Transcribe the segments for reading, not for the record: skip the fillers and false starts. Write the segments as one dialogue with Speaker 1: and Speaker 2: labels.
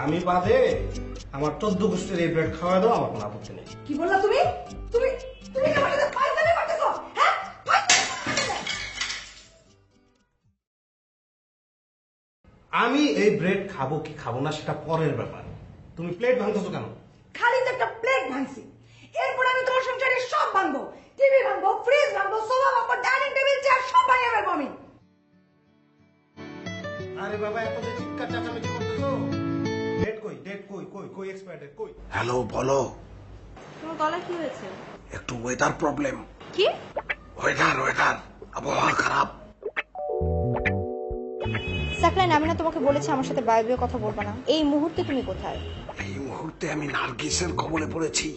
Speaker 1: আমি বাদে আমার 14 গোষ্ঠীর এই ব্রেড খাওয়া দাও, আমার কোনো আপত্তি নেই।
Speaker 2: কি বললা তুমি? তুমি তুমি আমার সাথে ফাইজলামি করতেছো? হ্যাঁ,
Speaker 1: আমি এই ব্রেড খাবো কি খাবো না সেটা পরের ব্যাপার। তুমি প্লেট ভাঙতেছো কেন?
Speaker 2: খালি তো একটা প্লেট ভাঙছি, এরপর আমি তোমার সংসারে সব ভাঙবো। টিভি ভাঙবো, ফ্রিজ ভাঙবো, সোফা ভাঙবো, ডাইনিং টেবিল, চেয়ার সব ভাঙে ফেলবো আমি।
Speaker 1: আরে বাবা, এত যে চিৎকার চেঁচামেচি করতেছো। ডেট কই, ডেট কই, কই কই এক্সপায়ার ডেট কই?
Speaker 3: হ্যালো, বলো।
Speaker 4: তোমার গলা কি হয়েছে?
Speaker 3: একটু ওয়েদার প্রবলেম।
Speaker 4: কি?
Speaker 3: ওয়েদার আবহাওয়া খারাপ।
Speaker 4: সাকলাইন, আমি না তোমাকে বলেছি আমার সাথে বায়বীয় কথা বলবা না। এই মুহূর্তে তুমি কোথায়?
Speaker 3: এই মুহূর্তে আমি নার্গিসের কবলে পড়েছি।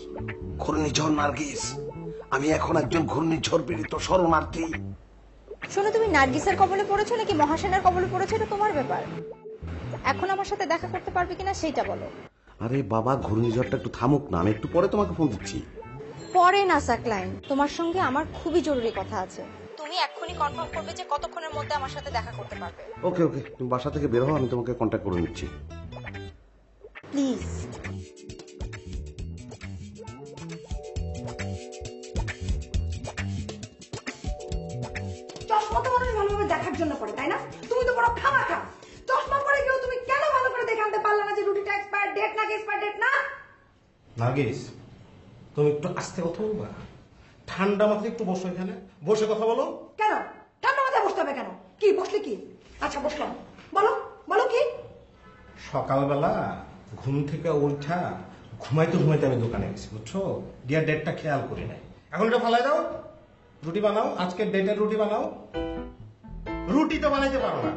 Speaker 3: ঘূর্ণিঝড় নার্গিস। আমি এখন একজন ঘূর্ণিঝড় পীড়িত শরণার্থী।
Speaker 4: শোনো, তুমি নার্গিসের কবলে পড়েছো নাকি মহাসেনার কবলে পড়েছো এটা তোমার ব্যাপার। এখন আমার সাথে দেখা করতে পারবে কিনা সেইটা বলো।
Speaker 3: আরে বাবা, ঘূর্ণিঝড়টা একটু থামুক না, আমি একটু পরে তোমাকে ফোন দিচ্ছি।
Speaker 4: পরে না সাকলাইন, তোমার সঙ্গে আমার খুবই জরুরি কথা আছে। তুমি এক্ষুনি কনফার্ম করবে যে কতক্ষণের মধ্যে আমার সাথে দেখা করতে পারবে।
Speaker 3: ওকে, তুমি বাসা থেকে বের হও, আমি তোমাকে কন্ট্যাক্ট করে নিচ্ছি।
Speaker 4: প্লিজ।
Speaker 2: চশমা তো মানুষ ভালোভাবে দেখার জন্য পড়ে, তাই না? তুমি তো বড় খামাখা। চশমা পরে গিয়েও তুমি কেন ভালো করে দেখে আনতে পারলে না যে রুটিটা এক্সপায়ার ডেট নাকি এক্সপায়ার ডেট না?
Speaker 1: নার্গিস, তুমি একটু আস্তে কথা বলবা। ঠান্ডা মাথায় একটু বসো, এখানে বসে কথা বলো।
Speaker 2: কেন ঠান্ডা মাথায় বসতে হবে কেন? কি বসলে কি? আচ্ছা বসলাম, বলো বলো কি?
Speaker 1: সকালবেলা ঘুম থেকে উঠা ঘুমাইতে ঘুমাইতে আমি দোকানে গেছি, বুঝছো? গিয়া ডেটটা খেয়াল করি নাই। এখন এটা ফালাই দাও, রুটি বানাও। আজকের ডেটের রুটি বানাও। রুটি তো বানাইতে পারো না।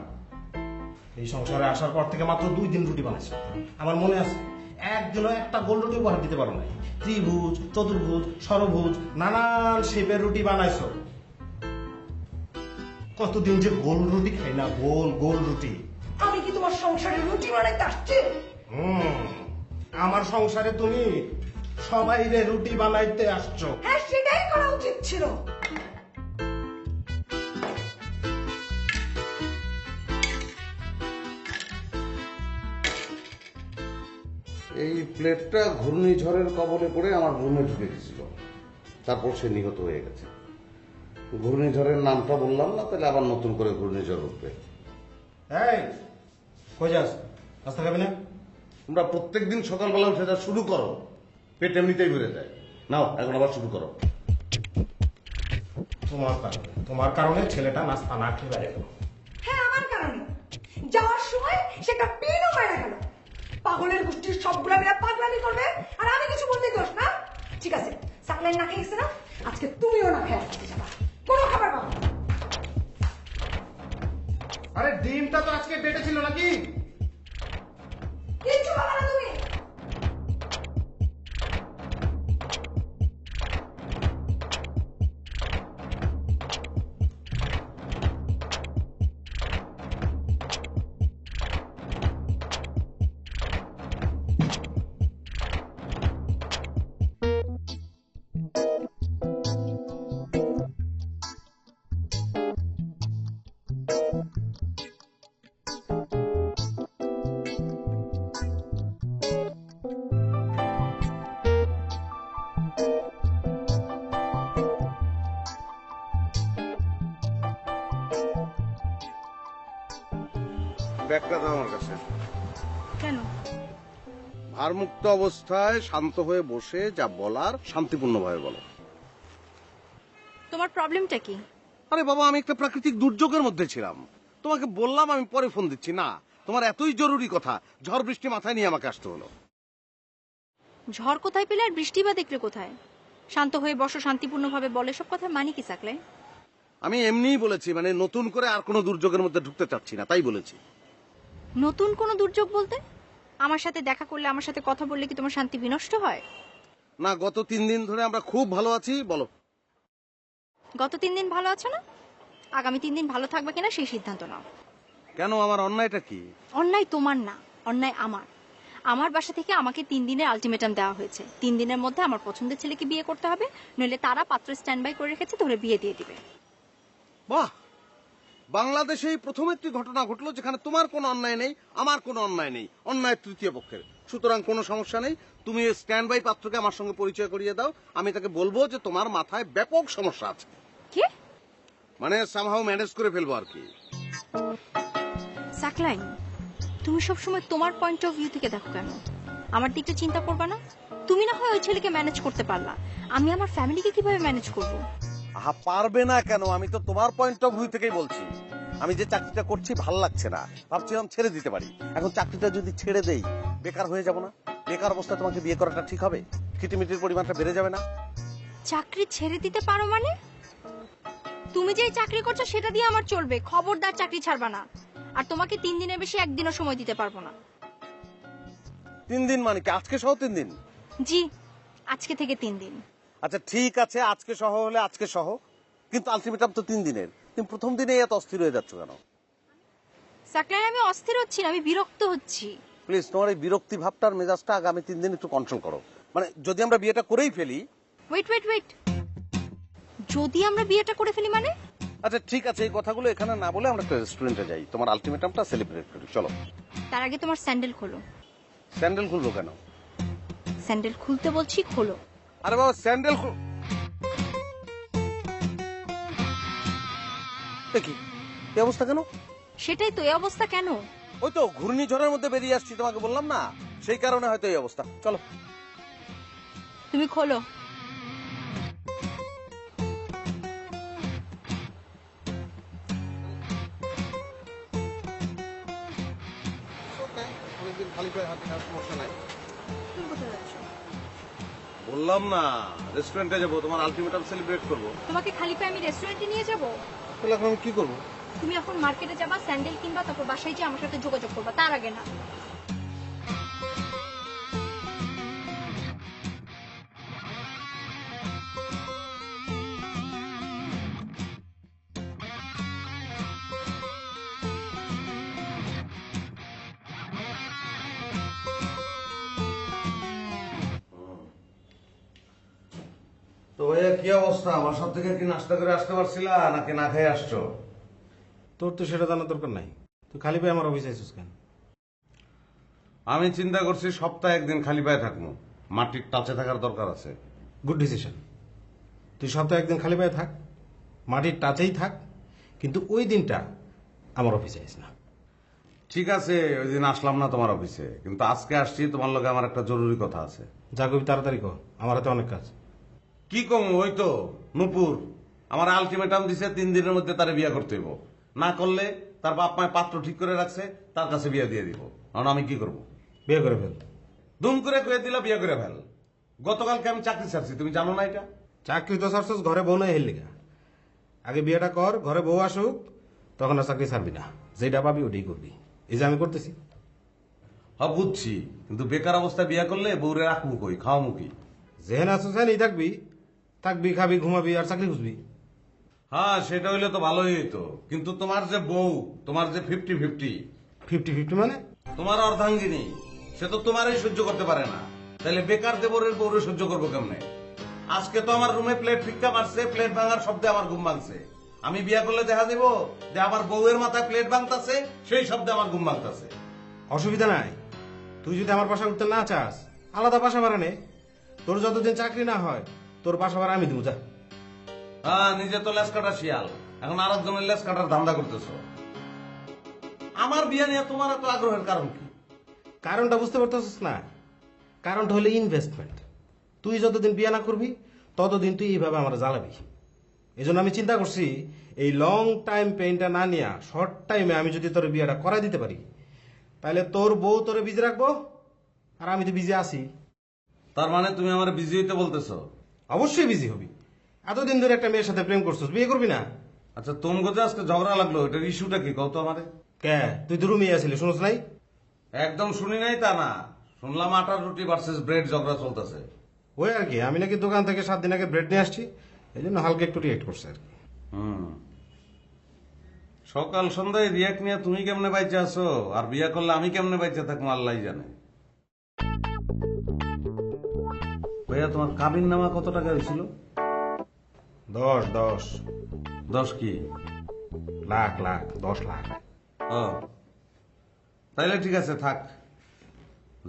Speaker 1: এই সংসারে আসার পর থেকে মাত্র 2 দিন রুটি বানাইছো। আমার মনে আছে, একদিনও একটা গোল রুটি উপহার দিতে পারো নাই। ত্রিভুজ, চতুর্ভুজ, ষড়ভুজ, নানান শেপের রুটি বানাইছো। কতদিন যে গোল রুটি খাই না, গোল গোল রুটি।
Speaker 2: আমি কি তোমার সংসারে রুটি বানাইতে আসছি?
Speaker 1: আমার সংসারে তুমি সবাই রে রুটি বানাইতে আসছো।
Speaker 2: হ্যাঁ, সেটাই করা উচিত ছিল।
Speaker 3: এই প্লেটটা ঘূর্ণিঝড়ের কবলে পড়ে আমার রুমে ঢুকে গেছিল, তারপর সে নিহত হয়ে গেছে। ঘূর্ণিঝড়ের নামটা বললাম না, তাহলে আবার নতুন করে ঘূর্ণিঝড় উঠবে।
Speaker 1: এই কই যাস? রাস্তা খাবি না?
Speaker 3: তোমরা প্রত্যেকদিন সকালবেলা উঠে যা শুরু করো, পেট এমনিতেই বেড়ে যায়। নাও, এখন আবার শুরু করো।
Speaker 1: তোমার কারণে ছেলেটা নাস্তা না খেয়ে বেড়ে গেল।
Speaker 2: হ্যাঁ, আমার কারণে। যাওয়ার সময় সেটা পিনও মেরে গেল। পাগলের গোষ্ঠীর সবগুলা মেয়েরা পাগলামি করবে আর আমি কিছু বলতে দোষ না। ঠিক আছে, সাকলাইন না খেয়ে গেছে না, আজকে তুমিও না খেয়ে আসতে যাবা। কোনো খাবার পাবো না।
Speaker 1: আরে ডিমটা তো আজকে ডেটে ছিল নাকি?
Speaker 2: কিচ্ছু পাবা না তুমি।
Speaker 3: ব্যাগটা দাও আমার কাছে।
Speaker 4: কেন?
Speaker 3: ভারমুক্ত অবস্থায় শান্ত হয়ে বসে যা বলার শান্তিপূর্ণভাবে বলো।
Speaker 4: তোমার প্রবলেমটা কি?
Speaker 3: আরে বাবা, আমি একটা প্রাকৃতিক দুর্যোগের মধ্যে ছিলাম। তোমাকে বললাম আমি পরে ফোন দিচ্ছি। না, তোমার এতই জরুরি কথা, ঝড় বৃষ্টি মাথায় নিয়ে আমাকে আসতে হলো।
Speaker 4: ঝড় কোথায় পেলে আর বৃষ্টি বা দেখলে কোথায়? শান্ত হয়ে বসো, শান্তিপূর্ণভাবে বলে, সব কথা মানি কি সাকলাইন?
Speaker 3: আমি এমনিই বলেছি, মানে নতুন করে আর কোনো দুর্যোগের মধ্যে ঢুকতে চাচ্ছি না, তাই বলেছি।
Speaker 4: নতুন কোনো দুর্যোগ বলতে? আমার সাথে দেখা করলে, আমার সাথে কথা বললে কি তোমার শান্তি বিনষ্ট হয়?
Speaker 3: না, গত 3 দিন ধরে আমরা খুব ভালো আছি। বলো।
Speaker 4: গত 3 দিন ভালো আছো না? আগামী 3 দিন ভালো থাকবে কিনা সেই সিদ্ধান্ত নাও।
Speaker 3: কেন, আমার অন্যায়টা কি?
Speaker 4: অন্যায় তোমার না, অন্যায় আমার। আমার বাসা থেকে আমাকে 3 দিনের আলটিমেটাম দেওয়া হয়েছে। 3 দিনের মধ্যে আমার পছন্দের ছেলেকে বিয়ে করতে হবে, নইলে তারা পাত্র স্ট্যান্ড বাই করে রেখেছে, ধরে বিয়ে দিয়ে দিবে।
Speaker 3: বাহ, বাংলাদেশেই প্রথম একটি ঘটনা ঘটলো যেখানে তোমার কোনো অন্যায় নেই, আমার কোনো অন্যায় নেই, অন্যায় তৃতীয় পক্ষের। সুতরাং কোনো সমস্যা নেই, তুমি স্ট্যান্ড বাই পাত্রকে আমার সঙ্গে পরিচয় করিয়ে দাও। আমি তাকে বলবো যে তোমার মাথায় ব্যাপক সমস্যা আছে,
Speaker 4: কি?
Speaker 3: মানে সামহাও ম্যানেজ করে ফেলবো আর কি।
Speaker 4: সাকলাইন, তুমি সবসময় তোমার পয়েন্ট অফ ভিউ থেকে দেখো কেন? আমার দিকটা চিন্তা করবা না? তুমি না হয় ওই ছেলেকে ম্যানেজ করতে পারলা, আমি আমার ফ্যামিলিকে কিভাবে ম্যানেজ করব?
Speaker 3: আহা, পারবে না কেন? আমি তো তোমার পয়েন্ট অফ ভিউ থেকেই বলছি। আমি যে চাকরিটা করছি ভাল লাগছে না, ভাবছিলাম ছেড়ে দিতে পারি। এখন চাকরিটা যদি ছেড়ে দেই, বেকার হয়ে যাব না? বেকার অবস্থায় তোমাকে বিয়ে করাটা ঠিক হবে? খিটিমিটির পরিমাণটা বেড়ে যাবে না?
Speaker 4: চাকরি ছেড়ে দিতে পারো মানে? তুমি যেই চাকরি করছো সেটা দিয়ে আমার চলবে, খবরদার চাকরি ছাড়বা না। আর তোমাকে 3 দিনের বেশি একদিনও সময় দিতে পারবো না।
Speaker 3: 3 দিন মানে কি আজকে সহ 3 দিন?
Speaker 4: জি, আজকে থেকে 3 দিন।
Speaker 3: আচ্ছা ঠিক আছে, আজকে সহ হলে আজকে সহ, কিন্তু আলটিমেটাম তো 3 দিনের। তুমি প্রথম দিনে এত অস্থির হয়ে যাচ্ছ কেন?
Speaker 4: সাকলাইন, আমি অস্থির হচ্ছি না, আমি বিরক্ত হচ্ছি।
Speaker 3: প্লিজ তোমার এই বিরক্তি ভাবটার মেজাজটা আগামী 3 দিন একটু কন্ট্রোল করো। মানে যদি আমরা বিয়েটা করেই ফেলি।
Speaker 4: ওয়েট, যদি আমরা বিয়েটা করে ফেলি মানে?
Speaker 3: আচ্ছা ঠিক আছে, এই কথাগুলো এখানে না বলে আমরা একটা রেস্টুরেন্টে যাই, তোমার আলটিমেটামটা সেলিব্রেট করি। চলো।
Speaker 4: তার আগে তোমার স্যান্ডেল খোলো।
Speaker 3: স্যান্ডেল খুলবো কেন?
Speaker 4: স্যান্ডেল খুলতে বলছি, খোলো।
Speaker 3: আরে বাবা, স্যান্ডেল কি এই অবস্থা কেন?
Speaker 4: সেটাই তো, এই অবস্থা কেন?
Speaker 3: ওই তো ঘূর্ণিঝড়ের মধ্যে বেরিয়ে আসছি, তোমাকে বললাম না, সেই কারণে হয়তো এই অবস্থা। চলো।
Speaker 4: তুমি খোলো।
Speaker 3: অনেকদিন খালি পায়ে হাঁটি না, সমস্যা নাই।
Speaker 4: তুমি কোথায় যাচ্ছ?
Speaker 3: বললাম না, রেস্টুরেন্টে যাবো, তোমার আলটিমেটাম সেলিব্রেট করবো।
Speaker 4: তোমাকে খালি পায়ে আমি রেস্টুরেন্টে নিয়ে যাব?
Speaker 3: তাহলে এখন আমি কি করবো?
Speaker 4: তুমি এখন মার্কেটে যাবা, স্যান্ডেল কিনবা, তারপর বাসায় যে আমার সাথে যোগাযোগ করবা, তার আগে না।
Speaker 3: তো ভাইয়া কি অবস্থা? আমার সব থেকে কি নাস্তা করে আসতে পারছিলা নাকি না খেয়ে আসছো?
Speaker 1: তোর তো সেটা জানার দরকার নাই, তুই খালি পায়ে আমার অফিসে আছিস কেন?
Speaker 3: আমি চিন্তা করছি সপ্তাহে একদিন খালি পায়ে থাকবো, মাটির টাচে থাকার দরকার আছে।
Speaker 1: Good decision. তুই সপ্তাহে একদিন খালি পায়ে থাক, মাটির টাচেই থাক, কিন্তু ওই দিনটা আমার অফিসে আইস না।
Speaker 3: ঠিক আছে, ওই দিন আসলাম না তোমার অফিসে, কিন্তু আজকে আসছি, তোমার লগে আমার একটা জরুরি কথা আছে।
Speaker 1: যা কবি তাড়াতাড়ি কর, আমার হাতে অনেক কাজ।
Speaker 3: কি কম, ওই তো নূপুর আমার আলটিমেটাম দিছে 3 দিনের মধ্যে তারে বিয়ে করতে হইব, না করলে তার বাপ মায় পাত্র ঠিক করে রাখছে, তার কাছে বিয়ে দিয়ে দিব। এখন আমি কি করব?
Speaker 1: বিয়ে করে ফেল।
Speaker 3: দুম করে কয়ে দিলা বিয়ে করে ফেল। গতকালকে আমি চাকরি ছাড়ছি, তুমি জানো না এটা?
Speaker 1: চাকরি তো ছাড়ছস, ঘরে বউ নাই হেললিগা। আগে বিয়েটা কর, ঘরে বউ আসুক, তখন আর চাকরি ছাড়বি না। যেটা পাবি ওটাই করবি। এই যে আমি করতেছি।
Speaker 3: হ্যাঁ বুঝছি, কিন্তু বেকার অবস্থায় বিয়ে করলে বউরে রাখবো কই, খাওয়া মুখি?
Speaker 1: যেহেন আছো সেহেনই থাকবি, থাকবি, খাবি, ঘুমাবি, আর চাকরি খুঁজবি।
Speaker 3: হ্যাঁ সেটা হইলে তো ভালোই হইতো, কিন্তু তোমার যে বউ, তোমার যে 50-50,
Speaker 1: 50-50 মানে?
Speaker 3: তোমার অর্ধাঙ্গিনী, সে তো তোমারই সহ্য করতে পারে না, তাহলে বেকার দেবরের বউরে সহ্য করবো কেমনে? আজকে তো আমার রুমে প্লেট ফিক্কা মারছে, প্লেট ভাঙার শব্দে আমার ঘুম ভাঙছে। আমি বিয়া করলে দেখা দিব যে আমার বউয়ের মাথায় প্লেট ভাঙতাছে, সেই শব্দে আমার ঘুম ভাঙতাছে।
Speaker 1: অসুবিধা নাই, তুই যদি আমার বাসা উঠতে না চাস, আলাদা বাসা ভাড়া নে। তোর যতদিন চাকরি না হয়, তোর বাসা ভাড়া আমি দেবো, যা।
Speaker 3: হ্যাঁ, নিজে তো লেস কাটার শিয়াল, এখন আর একজনের লেস কাটার ধান্দা করতেছ। আমার বিয়া নিয়ে তোমার এত আগ্রহের কারণ কি?
Speaker 1: কারণটা বুঝতে পারতেছিস না? কারণটা হলো ইনভেস্টমেন্ট। তুই যতদিন বিয়ে না করবি, ততদিন তুই এইভাবে আমার জ্বালাবি। এই জন্য আমি চিন্তা করছি, এই লং টাইম পেইনটা না নিয়ে শর্ট টাইমে আমি যদি তোর বিয়েটা করাই দিতে পারি, তাহলে তোর বউ তোরে বিজি রাখবো, আর আমি তো বিজি আছি।
Speaker 3: তার মানে তুমি আমার বিজি হইতে বলতেছো?
Speaker 1: অবশ্যই বিজি হবি। এতদিন ধরে একটা মেয়ের সাথে প্রেম করছিস, বিয়ে করবি না?
Speaker 3: আচ্ছা তোমগো যে আজকে ঝগড়া লাগলো এটার ইস্যুটা কি কত আমারে?
Speaker 1: কে তুই তো রুমে আসিলি শুনোস নাই?
Speaker 3: একদম শুনি নাই তা না, শুনলাম আটার রুটি ভার্সেস ব্রেড ঝগড়া চলতেছে।
Speaker 1: ওই আর কি, আমি নাকি দোকান থেকে 7 দিন আগে ব্রেড নিয়ে আসছি, এই জন্য হালকা একটু রিয়েক্ট করছে আর কি।
Speaker 3: সকাল সন্ধ্যায় রিয়াক্ট নিয়ে তুমি কেমনে বাইচে আছো, আর বিয়া করলে আমি কেমনে বাইচে থাকবো আল্লাহ জানে। ভাইয়া তোমার কাবিন নামা কত টাকা হয়েছিল?
Speaker 1: 10
Speaker 3: 10 কি?
Speaker 1: লাখ 10 লাখ।
Speaker 3: ও তাইলে ঠিক আছে থাক,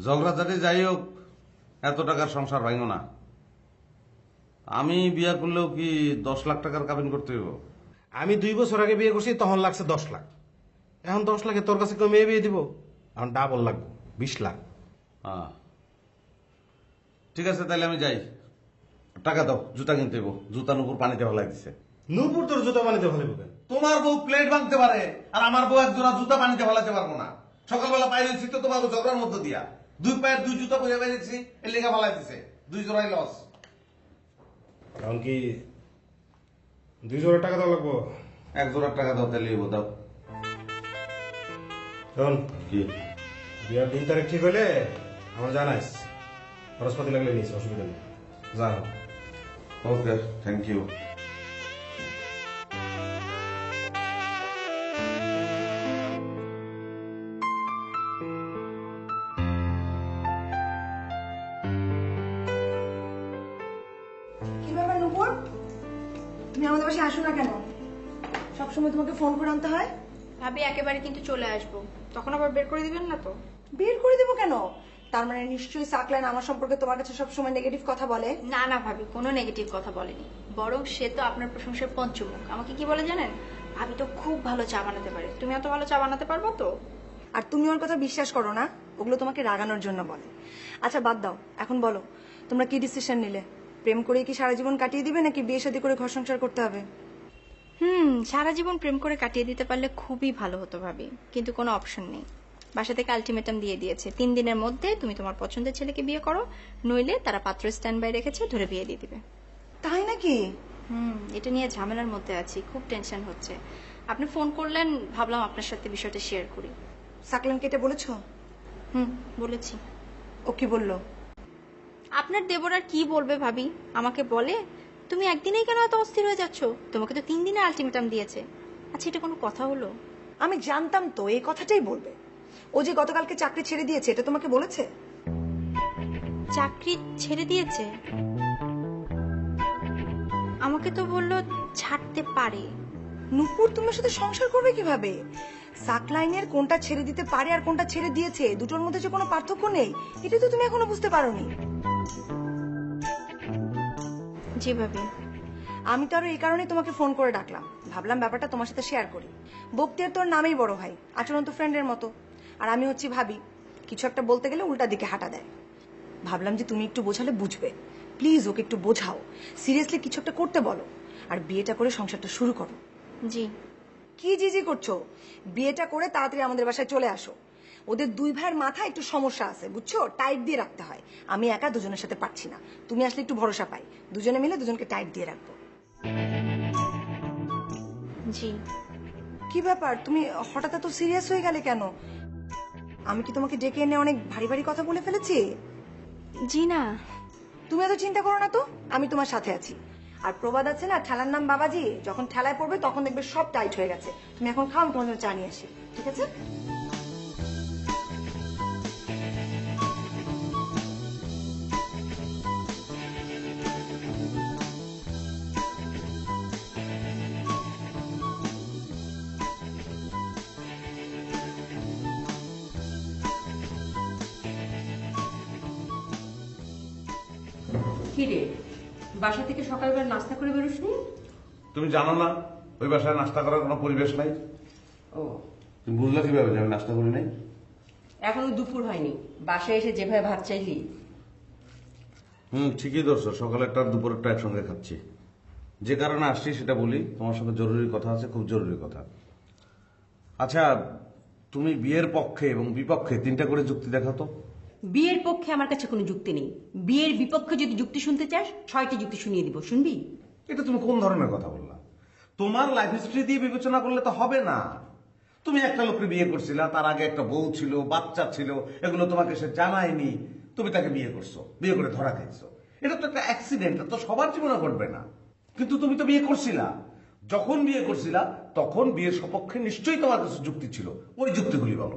Speaker 3: ঝগড়াঝাটি যাই হোক, এত টাকার সংসার ভাঙো না। আমি বিয়া করলেও কি 10 লাখ টাকার কাবিন করতে হইব?
Speaker 1: আমি 2 বছর আগে বিয়ে করছি, তখন লাগছে 10 লাখ। এখন 10 লাখে তোর কাছে কেউ মেয়ে বিয়ে দিব? এখন ডাবল লাগবে, 20 লাখ।
Speaker 3: হ্যাঁ ঠিক আছে, তাইলে আমি যাই। টাকা দাও, জুতা কিনতে হইব। জুতা নুপুর পানিতে ভালাই দিছে।
Speaker 1: নূপুর তোর জুতো বানাতে ভালো হবে?
Speaker 3: তোমার বউ প্লেট ভাঙতে পারে, আর আমার বউ এক জোড়া জুতা পানিতে ভালাতে পারবো না। সকালবেলা বাইরে হয়েছি তো তোমাকে ঝগড়ার মধ্যে দিয়া 2 পায়ের 2 জুতা পরে বেরিয়েছি, এর লেগা ভালাই দিছে। 2 জোড়াই লস।
Speaker 1: এখন কি 2 জোড়া টাকা দেওয়া লাগবো?
Speaker 3: 1 জোড়ার টাকা দাও, তাহলে হইব। দাও।
Speaker 1: শোন,
Speaker 3: কি?
Speaker 1: বিয়ার দিন তারিখ ঠিক হলে আমার জানাইস, খরচপাতি লাগলে নিস, অসুবিধা নেই। যা।
Speaker 3: ওকে, থ্যাংক ইউ।
Speaker 2: কি ব্যাপার নুপুর, তুমি আমাদের বাসায় আসো না কেন? সবসময় তোমাকে ফোন করে আনতে হয়।
Speaker 4: ভাবি একেবারে কিন্তু চলে আসবো, তখন আবার বের করে দিবেন না তো?
Speaker 2: বের করে দেবো কেন? তার মানে নিশ্চয়ই সাকলাইন আমার সম্পর্কে তোমার কাছে সবসময় নেগেটিভ কথা বলে।
Speaker 4: না না ভাবি, কোনো নেগেটিভ কথা বলেনি, বরং সে তো আপনার প্রশংসার পঞ্চমুখ। আমাকে কি বলে জানেন? ভাবি তো খুব ভালো চা বানাতে পারে, তুমি এত ভালো চা বানাতে পারবো তো?
Speaker 2: আর তুমি ওর কথা বিশ্বাস করো না, ওগুলো তোমাকে রাগানোর জন্য বলে। আচ্ছা বাদ দাও, এখন বলো তোমরা কি ডিসিশন নিলে? প্রেম করে কি সারা জীবন কাটিয়ে দিবে, নাকি বিয়ে শাদী করে ঘর সংসার করতে হবে?
Speaker 4: সারা জীবন প্রেম করে কাটিয়ে দিতে পারলে খুবই ভালো হতো ভাবি, কিন্তু কোনো অপশন নেই। বাসা থেকে আলটিমেটাম দিয়ে দিয়েছে, 3 দিনের মধ্যে তুমি তোমার পছন্দের ছেলেকে বিয়ে করো, নইলে তারা পাত্র স্ট্যান্ড বাই রেখেছে, ধরে বিয়ে দিয়ে দিবে।
Speaker 2: তাই নাকি?
Speaker 4: এটা নিয়ে ঝামেলার মধ্যে আছি, খুব টেনশন হচ্ছে। আপনি ফোন করলেন, ভাবলাম আপনার সাথে বিষয়টা শেয়ার করি।
Speaker 2: সাকলাইনকে এটা বলেছো?
Speaker 4: বলেছি।
Speaker 2: ও কি বললো?
Speaker 4: আপনার দেবর আর কি বলবে ভাবি, আমাকে বলে তুমি একদিনেই কেন এত অস্থির হয়ে যাচ্ছ, তোমাকে তো 3 দিনের আলটিমেটাম দিয়েছে। আচ্ছা এটা কোনো কথা হলো?
Speaker 2: আমি জানতাম তো এই কথাটাই বলবে। ও যে গতকালকে চাকরি ছেড়ে দিয়েছে, এটা তোমাকে বলেছে?
Speaker 4: চাকরি ছেড়ে দিয়েছে? আমাকে তো বললো ছাড়তে পারে।
Speaker 2: নুপুর তুমি ওর সাথে সংসার করবে কিভাবে? সাকলাইনের কোনটা ছেড়ে দিতে পারে আর কোনটা ছেড়ে দিয়েছে, দুটোর মধ্যে যে কোনো পার্থক্য নেই, এটা তো তুমি এখনো বুঝতে পারোনি।
Speaker 4: জি ভাবি।
Speaker 2: আমি তো আরো এই কারণেই তোমাকে ফোন করে ডাকলাম, ভাবলাম ব্যাপারটা তোমার সাথে শেয়ার করি। বক্তিয়ার তোর নামেই বড় ভাই, আচরণ তো ফ্রেন্ডের মতো। আর আমি হচ্ছি ভাবি, কিছু একটা বলতে গেলে উল্টা দিকে হাঁটা দেয়। ভাবলাম যে তুমি একটু বোঝালে বুঝবে, প্লিজ ওকে একটু বোঝাও, সিরিয়াসলি কিছু একটা করতে বলো, আর বিয়েটা করে সংসারটা শুরু করো।
Speaker 4: জি।
Speaker 2: কি জি করছো? বিয়েটা করে তাড়াতাড়ি আমাদের বাসায় চলে আসো। ওদের 2 ভাইয়ের মাথায় একটু সমস্যা আছে, বুঝছো? টাইট দিয়ে রাখতে হয়। আমি একা দুজনের সাথে পারছি না, তুমি আসলে একটু ভরসা পাই, দুজনে মিলে দুজনকে টাইট দিয়ে রাখবো।
Speaker 4: জি।
Speaker 2: কি ব্যাপার, তুমি হঠাৎ এত সিরিয়াস হয়ে গেলে কেন? আমি কি তোমাকে ডেকে এনে অনেক ভারী ভারী কথা বলে ফেলেছি?
Speaker 4: জি না।
Speaker 2: তুমি এত চিন্তা করো না তো, আমি তোমার সাথে আছি। আর প্রবাদ আছে না, ঠেলার নাম বাবাজি, যখন ঠেলায় পড়বে তখন দেখবে সব টাইট হয়ে গেছে। তুমি এখন খাও, আমি তোমার জন্য চা নিয়ে আসি, ঠিক আছে?
Speaker 5: কি রে, বাসা থেকে সকালবেলা নাস্তা করে বেরোসনি?
Speaker 3: তুমি জানো না ওই বাসায় নাস্তা করার কোনো পরিবেশ নাই?
Speaker 5: ও,
Speaker 3: তুমি বুঝলে কিভাবে যে আমি নাস্তা করি নাই?
Speaker 5: এখনো দুপুর হয়নি, বাসায় এসে যেভাবে ভাত চাইলি।
Speaker 3: ঠিকই ধরছো, সকালেরটা আর দুপুরেরটা একসঙ্গে খাচ্ছি। যে কারণে আসছি সেটা বলি, তোমার সঙ্গে জরুরি কথা আছে, খুব জরুরি কথা। আচ্ছা, তুমি বিয়ের পক্ষে এবং বিপক্ষে 3টা করে যুক্তি দেখাও তো।
Speaker 5: বিয়ের পক্ষে আমার কাছে কোনো যুক্তি নেই, বিয়ের বিপক্ষে যদি যুক্তি শুনতে চাস 6টি যুক্তি শুনিয়ে দিব, শুনবি?
Speaker 3: এটা তুমি কোন ধরনের কথা বললা? তোমার লাইফ হিস্ট্রি দিয়ে বিবেচনা করলে তো হবে না। তুমি একটা লোককে বিয়ে করছিলা, তার আগে একটা বউ ছিল, বাচ্চা ছিল, এগুলো তোমাকে সে জানায়নি, তুমি তাকে বিয়ে করছো, বিয়ে করে ধরা খাইছো। এটা তো একটা অ্যাক্সিডেন্ট, তো সবার জীবনে ঘটবে না। কিন্তু তুমি তো বিয়ে করছিলা, যখন বিয়ে করছিলা তখন বিয়ের সপক্ষে নিশ্চয়ই তোমার কাছে যুক্তি ছিল, ওই যুক্তিগুলি বলো।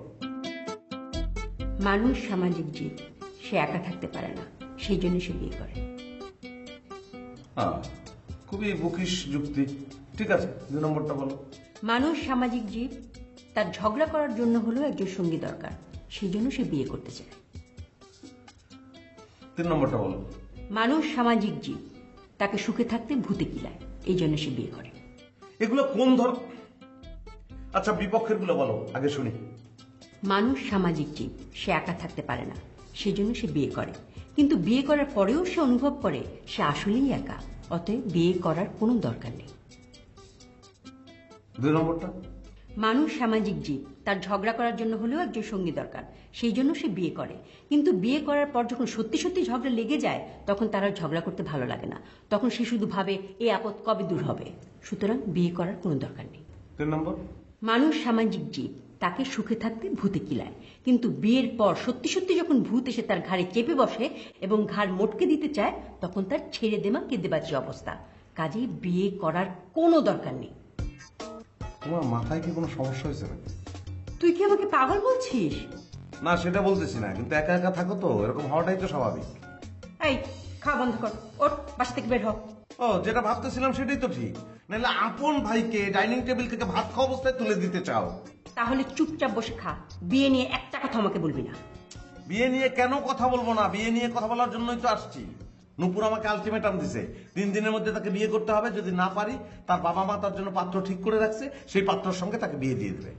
Speaker 5: মানুষ সামাজিক জীব, সে একা থাকতে পারে না, সেই জন্য সে বিয়ে করে।
Speaker 3: হ্যাঁ, খুবই বুকিশ যুক্তি। ঠিক আছে, 2 নম্বরটা বলো।
Speaker 5: মানুষ সামাজিক জীব, তার ঝগড়া করার জন্য হলেও একজন সঙ্গী দরকার, সেই জন্য সে বিয়ে করতে চায়।
Speaker 3: 3 নম্বরটা বলো।
Speaker 5: মানুষ সামাজিক জীব, তাকে সুখে থাকতে ভূতে কিলায়, এই জন্য সে বিয়ে করে।
Speaker 3: এগুলো কোন ধর, আচ্ছা বিপক্ষের গুলো বলো আগে শুনি।
Speaker 5: মানুষ সামাজিক জীব, সে একা থাকতে পারে না, সেই জন্য সে বিয়ে করে। কিন্তু বিয়ে করার পরেও সে অনুভব করে সে আসলেই একা, অতএব বিয়ে করার কোনো দরকার নেই।
Speaker 3: 2 নম্বরটা।
Speaker 5: মানুষ সামাজিক জীব, তার ঝগড়া করার জন্য হলেও একজন সঙ্গী দরকার, সেই জন্য সে বিয়ে করে। কিন্তু বিয়ে করার পর যখন সত্যি সত্যি ঝগড়া লেগে যায়, তখন তার আর ঝগড়া করতে ভালো লাগে না, তখন সে শুধু ভাবে এই আপদ কবে দূর হবে। সুতরাং বিয়ে করার কোনো দরকার নেই।
Speaker 3: 3 নম্বর।
Speaker 5: মানুষ সামাজিক জীব, তাকে সুখে থাকতে ভূতে কিলায়, কিন্তু বিয়ের পর সত্যি সত্যি যখন ভূত এসে তার ঘাড়ে চেপে বসে এবং ঘাড় মোটকে দিতে চায়, তখন তার ছেড়ে দেমা কেঁদে বাঁচে অবস্থা। কাজেই বিয়ে করার কোনো দরকার নেই।
Speaker 3: তোমার মাথায় কি কোনো সমস্যা হয়েছে নাকি?
Speaker 5: তুই কি আমাকে পাগল বলছিস?
Speaker 3: না, সেটা বলতেছি না, কিন্তু একা একা থাকো তো, এরকম হওয়াটাই তো স্বাভাবিক।
Speaker 5: এই, খাওয়া বন্ধ কর, ওঠ, বাসা থেকে বের হ।
Speaker 3: ও, যেটা ভাবতেছিলাম সেটাই তো ঠিক। নাহলে আপন ভাইকে ডাইনিং টেবিল থেকে ভাত খাওয়া অবস্থায় তুলে দিতে চাও।
Speaker 5: তাহলে চুপচাপ বসে খা, বিয়ে নিয়ে একটা কথা আমাকে বলবি না।
Speaker 3: বিয়ে নিয়ে কেন কথা বলবো না? বিয়ে নিয়ে কথা বলার জন্যই তো আসছি। নূপুর আমাকে আলটিমেটাম দিছে, 3 দিনের মধ্যে তাকে বিয়ে করতে হবে। যদি না পারি, তার বাবা মা তার জন্য পাত্র ঠিক করে রাখছে, সেই পাত্রের সঙ্গে তাকে বিয়ে দিয়ে দেবে।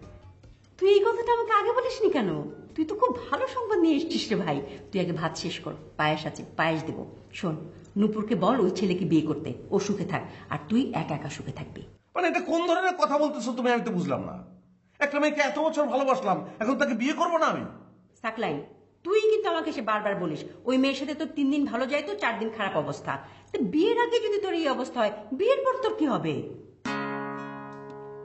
Speaker 5: তুই এই কথাটা আমাকে আগে বলিসনি কেন? তুই তো খুব ভালো সংবাদ নিয়ে এসছিস রে ভাই। তুই আগে ভাত শেষ কর, পায়েস আছে, পায়েস দেবো। শোন, নূপুরকে বল ওই ছেলেকে বিয়ে করতে, ও সুখে থাক, আর তুই একা একা সুখে থাকবি।
Speaker 3: মানে এটা কোন ধরনের কথা বলতেছো তুমি? আমি তো বুঝলাম না। একটা মেয়েকে এত বছর ভালোবাসলাম, এখন তাকে বিয়ে করবো না আমি?
Speaker 5: সাকলাই, তুই কিন্তু আমাকে সে বারবার বলিস ওই মেয়ের সাথে তোর 3 দিন ভালো যায় তো 4 দিন খারাপ অবস্থা। তো বিয়ের আগে যদি তোর এই অবস্থা হয়, বিয়ের পর তোর কি হবে?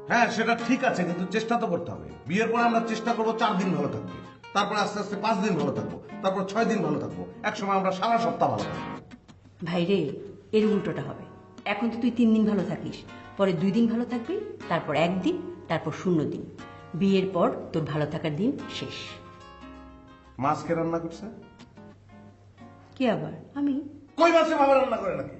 Speaker 3: হ্যাঁ, সেটা ঠিক আছে, কিন্তু চেষ্টা তো করতে হবে। বিয়ের পরে আমরা চেষ্টা করবো 4 দিন ভালো থাকবো, তারপরে আস্তে আস্তে 5 দিন ভালো থাকবো, তারপর 6 দিন ভালো থাকবো, একসময় আমরা সারা সপ্তাহ ভালো থাকবো।
Speaker 5: ভাই রে, এর উল্টোটা হবে। এখন তো তুই 3 দিন ভালো থাকিস, পরে 2 দিন ভালো থাকবি, তারপর 1 দিন, তারপর 0 দিন। বিয়ের পর তোর ভালো থাকার দিন শেষ।
Speaker 3: মাছ কে রান্না করছে?
Speaker 5: কি আবার? আমি?
Speaker 3: কই মাছে বাবা রান্না করে নাকি?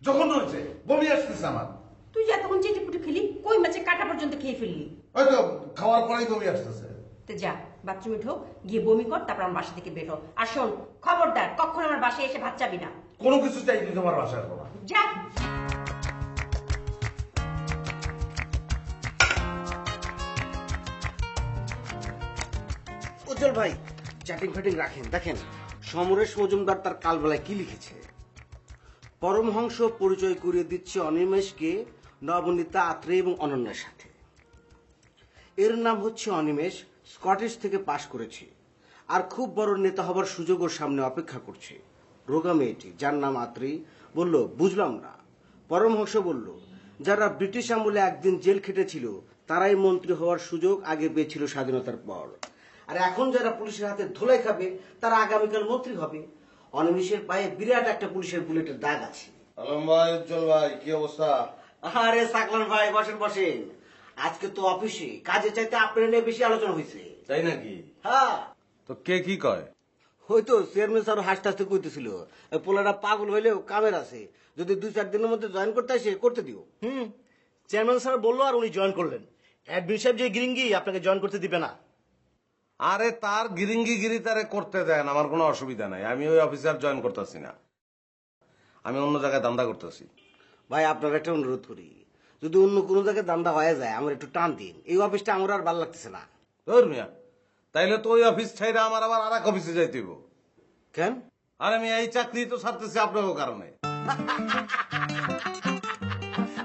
Speaker 3: যখন রয়েছে বমি আসতেছে আমার।
Speaker 5: তুই যে এতক্ষণ চেটেপুটে খেলি, কই মাছে কাটা পর্যন্ত খেয়ে ফেললি।
Speaker 3: হয়তো খাওয়ার পরেই বমি আসতেছে।
Speaker 5: তো যা, বাথরুমে ঢোক, গিয়ে বমি কর, তারপর আমার বাসা থেকে বের হ। আর শোন, খবরদার কখন আমার বাসায় এসে ভাত চাবি না।
Speaker 3: কোনো কিছু চাই তুই তোমার বাসায় আসবো না।
Speaker 5: যা।
Speaker 6: উজ্জ্বল ভাই, চ্যাটিং ফ্যাটিং রাখেন। দেখেন সমরেশ মজুমদার তার কালবেলায় কি লিখেছে। পরমহংস পরিচয় করিয়ে দিচ্ছে অনিমেষকে নবনীতা, আত্রে এবং অনন্যার সাথে। এর নাম হচ্ছে অনিমেষ, স্কটিশ থেকে পাশ করেছে, আর খুব বড় নেতা হবার সুযোগ ওর সামনে অপেক্ষা করছে। রোগা মেয়েটি যার নাম আত্রি বলল, বুঝলাম না। পরমহংস বলল, যারা ব্রিটিশ আমলে একদিন জেল খেটেছিল তারাই মন্ত্রী হওয়ার সুযোগ আগে পেয়েছিল স্বাধীনতার পর, আর এখন যারা পুলিশের হাতে ধোলাই খাবে তারা আগামীকাল মন্ত্রী হবে। অনিমেষের পায়ে বিরাট একটা পুলিশের বুলেটের দাগ আছে।
Speaker 3: আলম ভাই, উজ্জ্বল ভাই, কি অবস্থা?
Speaker 6: আরে সাকলান ভাই, বসেন বসেন। আজকে তো অফিসে কাজে চাইতে আপনার নিয়ে বেশি আলোচনা হয়েছে।
Speaker 3: তাই নাকি?
Speaker 6: হ্যাঁ,
Speaker 3: তো কে কি কয়?
Speaker 6: হয়তো চেয়ারম্যান স্যার হাসতে হাসতে কইতেছিল, পোলারা পাগল হইলেও কামের আছে, যদি 2-4 দিনের মধ্যে জয়েন করতে আসে করতে দিও।
Speaker 7: চেয়ারম্যান স্যার বললো আর উনি জয়েন করলেন। অ্যাডমিন সাহেব যে গিরিঙ্গি আপনাকে জয়েন করতে দিবে না।
Speaker 3: আরে তার গিরিঙ্গিগিরি তারে করতে দেন, আমার কোনো অসুবিধা নাই। আমি ওই অফিসার জয়েন করতেছি না, আমি অন্য জায়গায় দান্দা করতেছি।
Speaker 6: ভাই আপনার একটা অনুরোধ করি, যদি অন্য কোনো জায়গায় দান্দা হয়ে যায় আমার একটু টান দিন। এই অফিসটা আমার আর ভালো লাগতেছে না।
Speaker 3: ধর্মিয়া, তাইলে তো ওই অফিস ছাইরা আমার আবার আর এক অফিসে যাইতে হইব।
Speaker 6: কেন?
Speaker 3: আর আমি এই চাকরি তো ছাড়তেছি আপনার কারণে।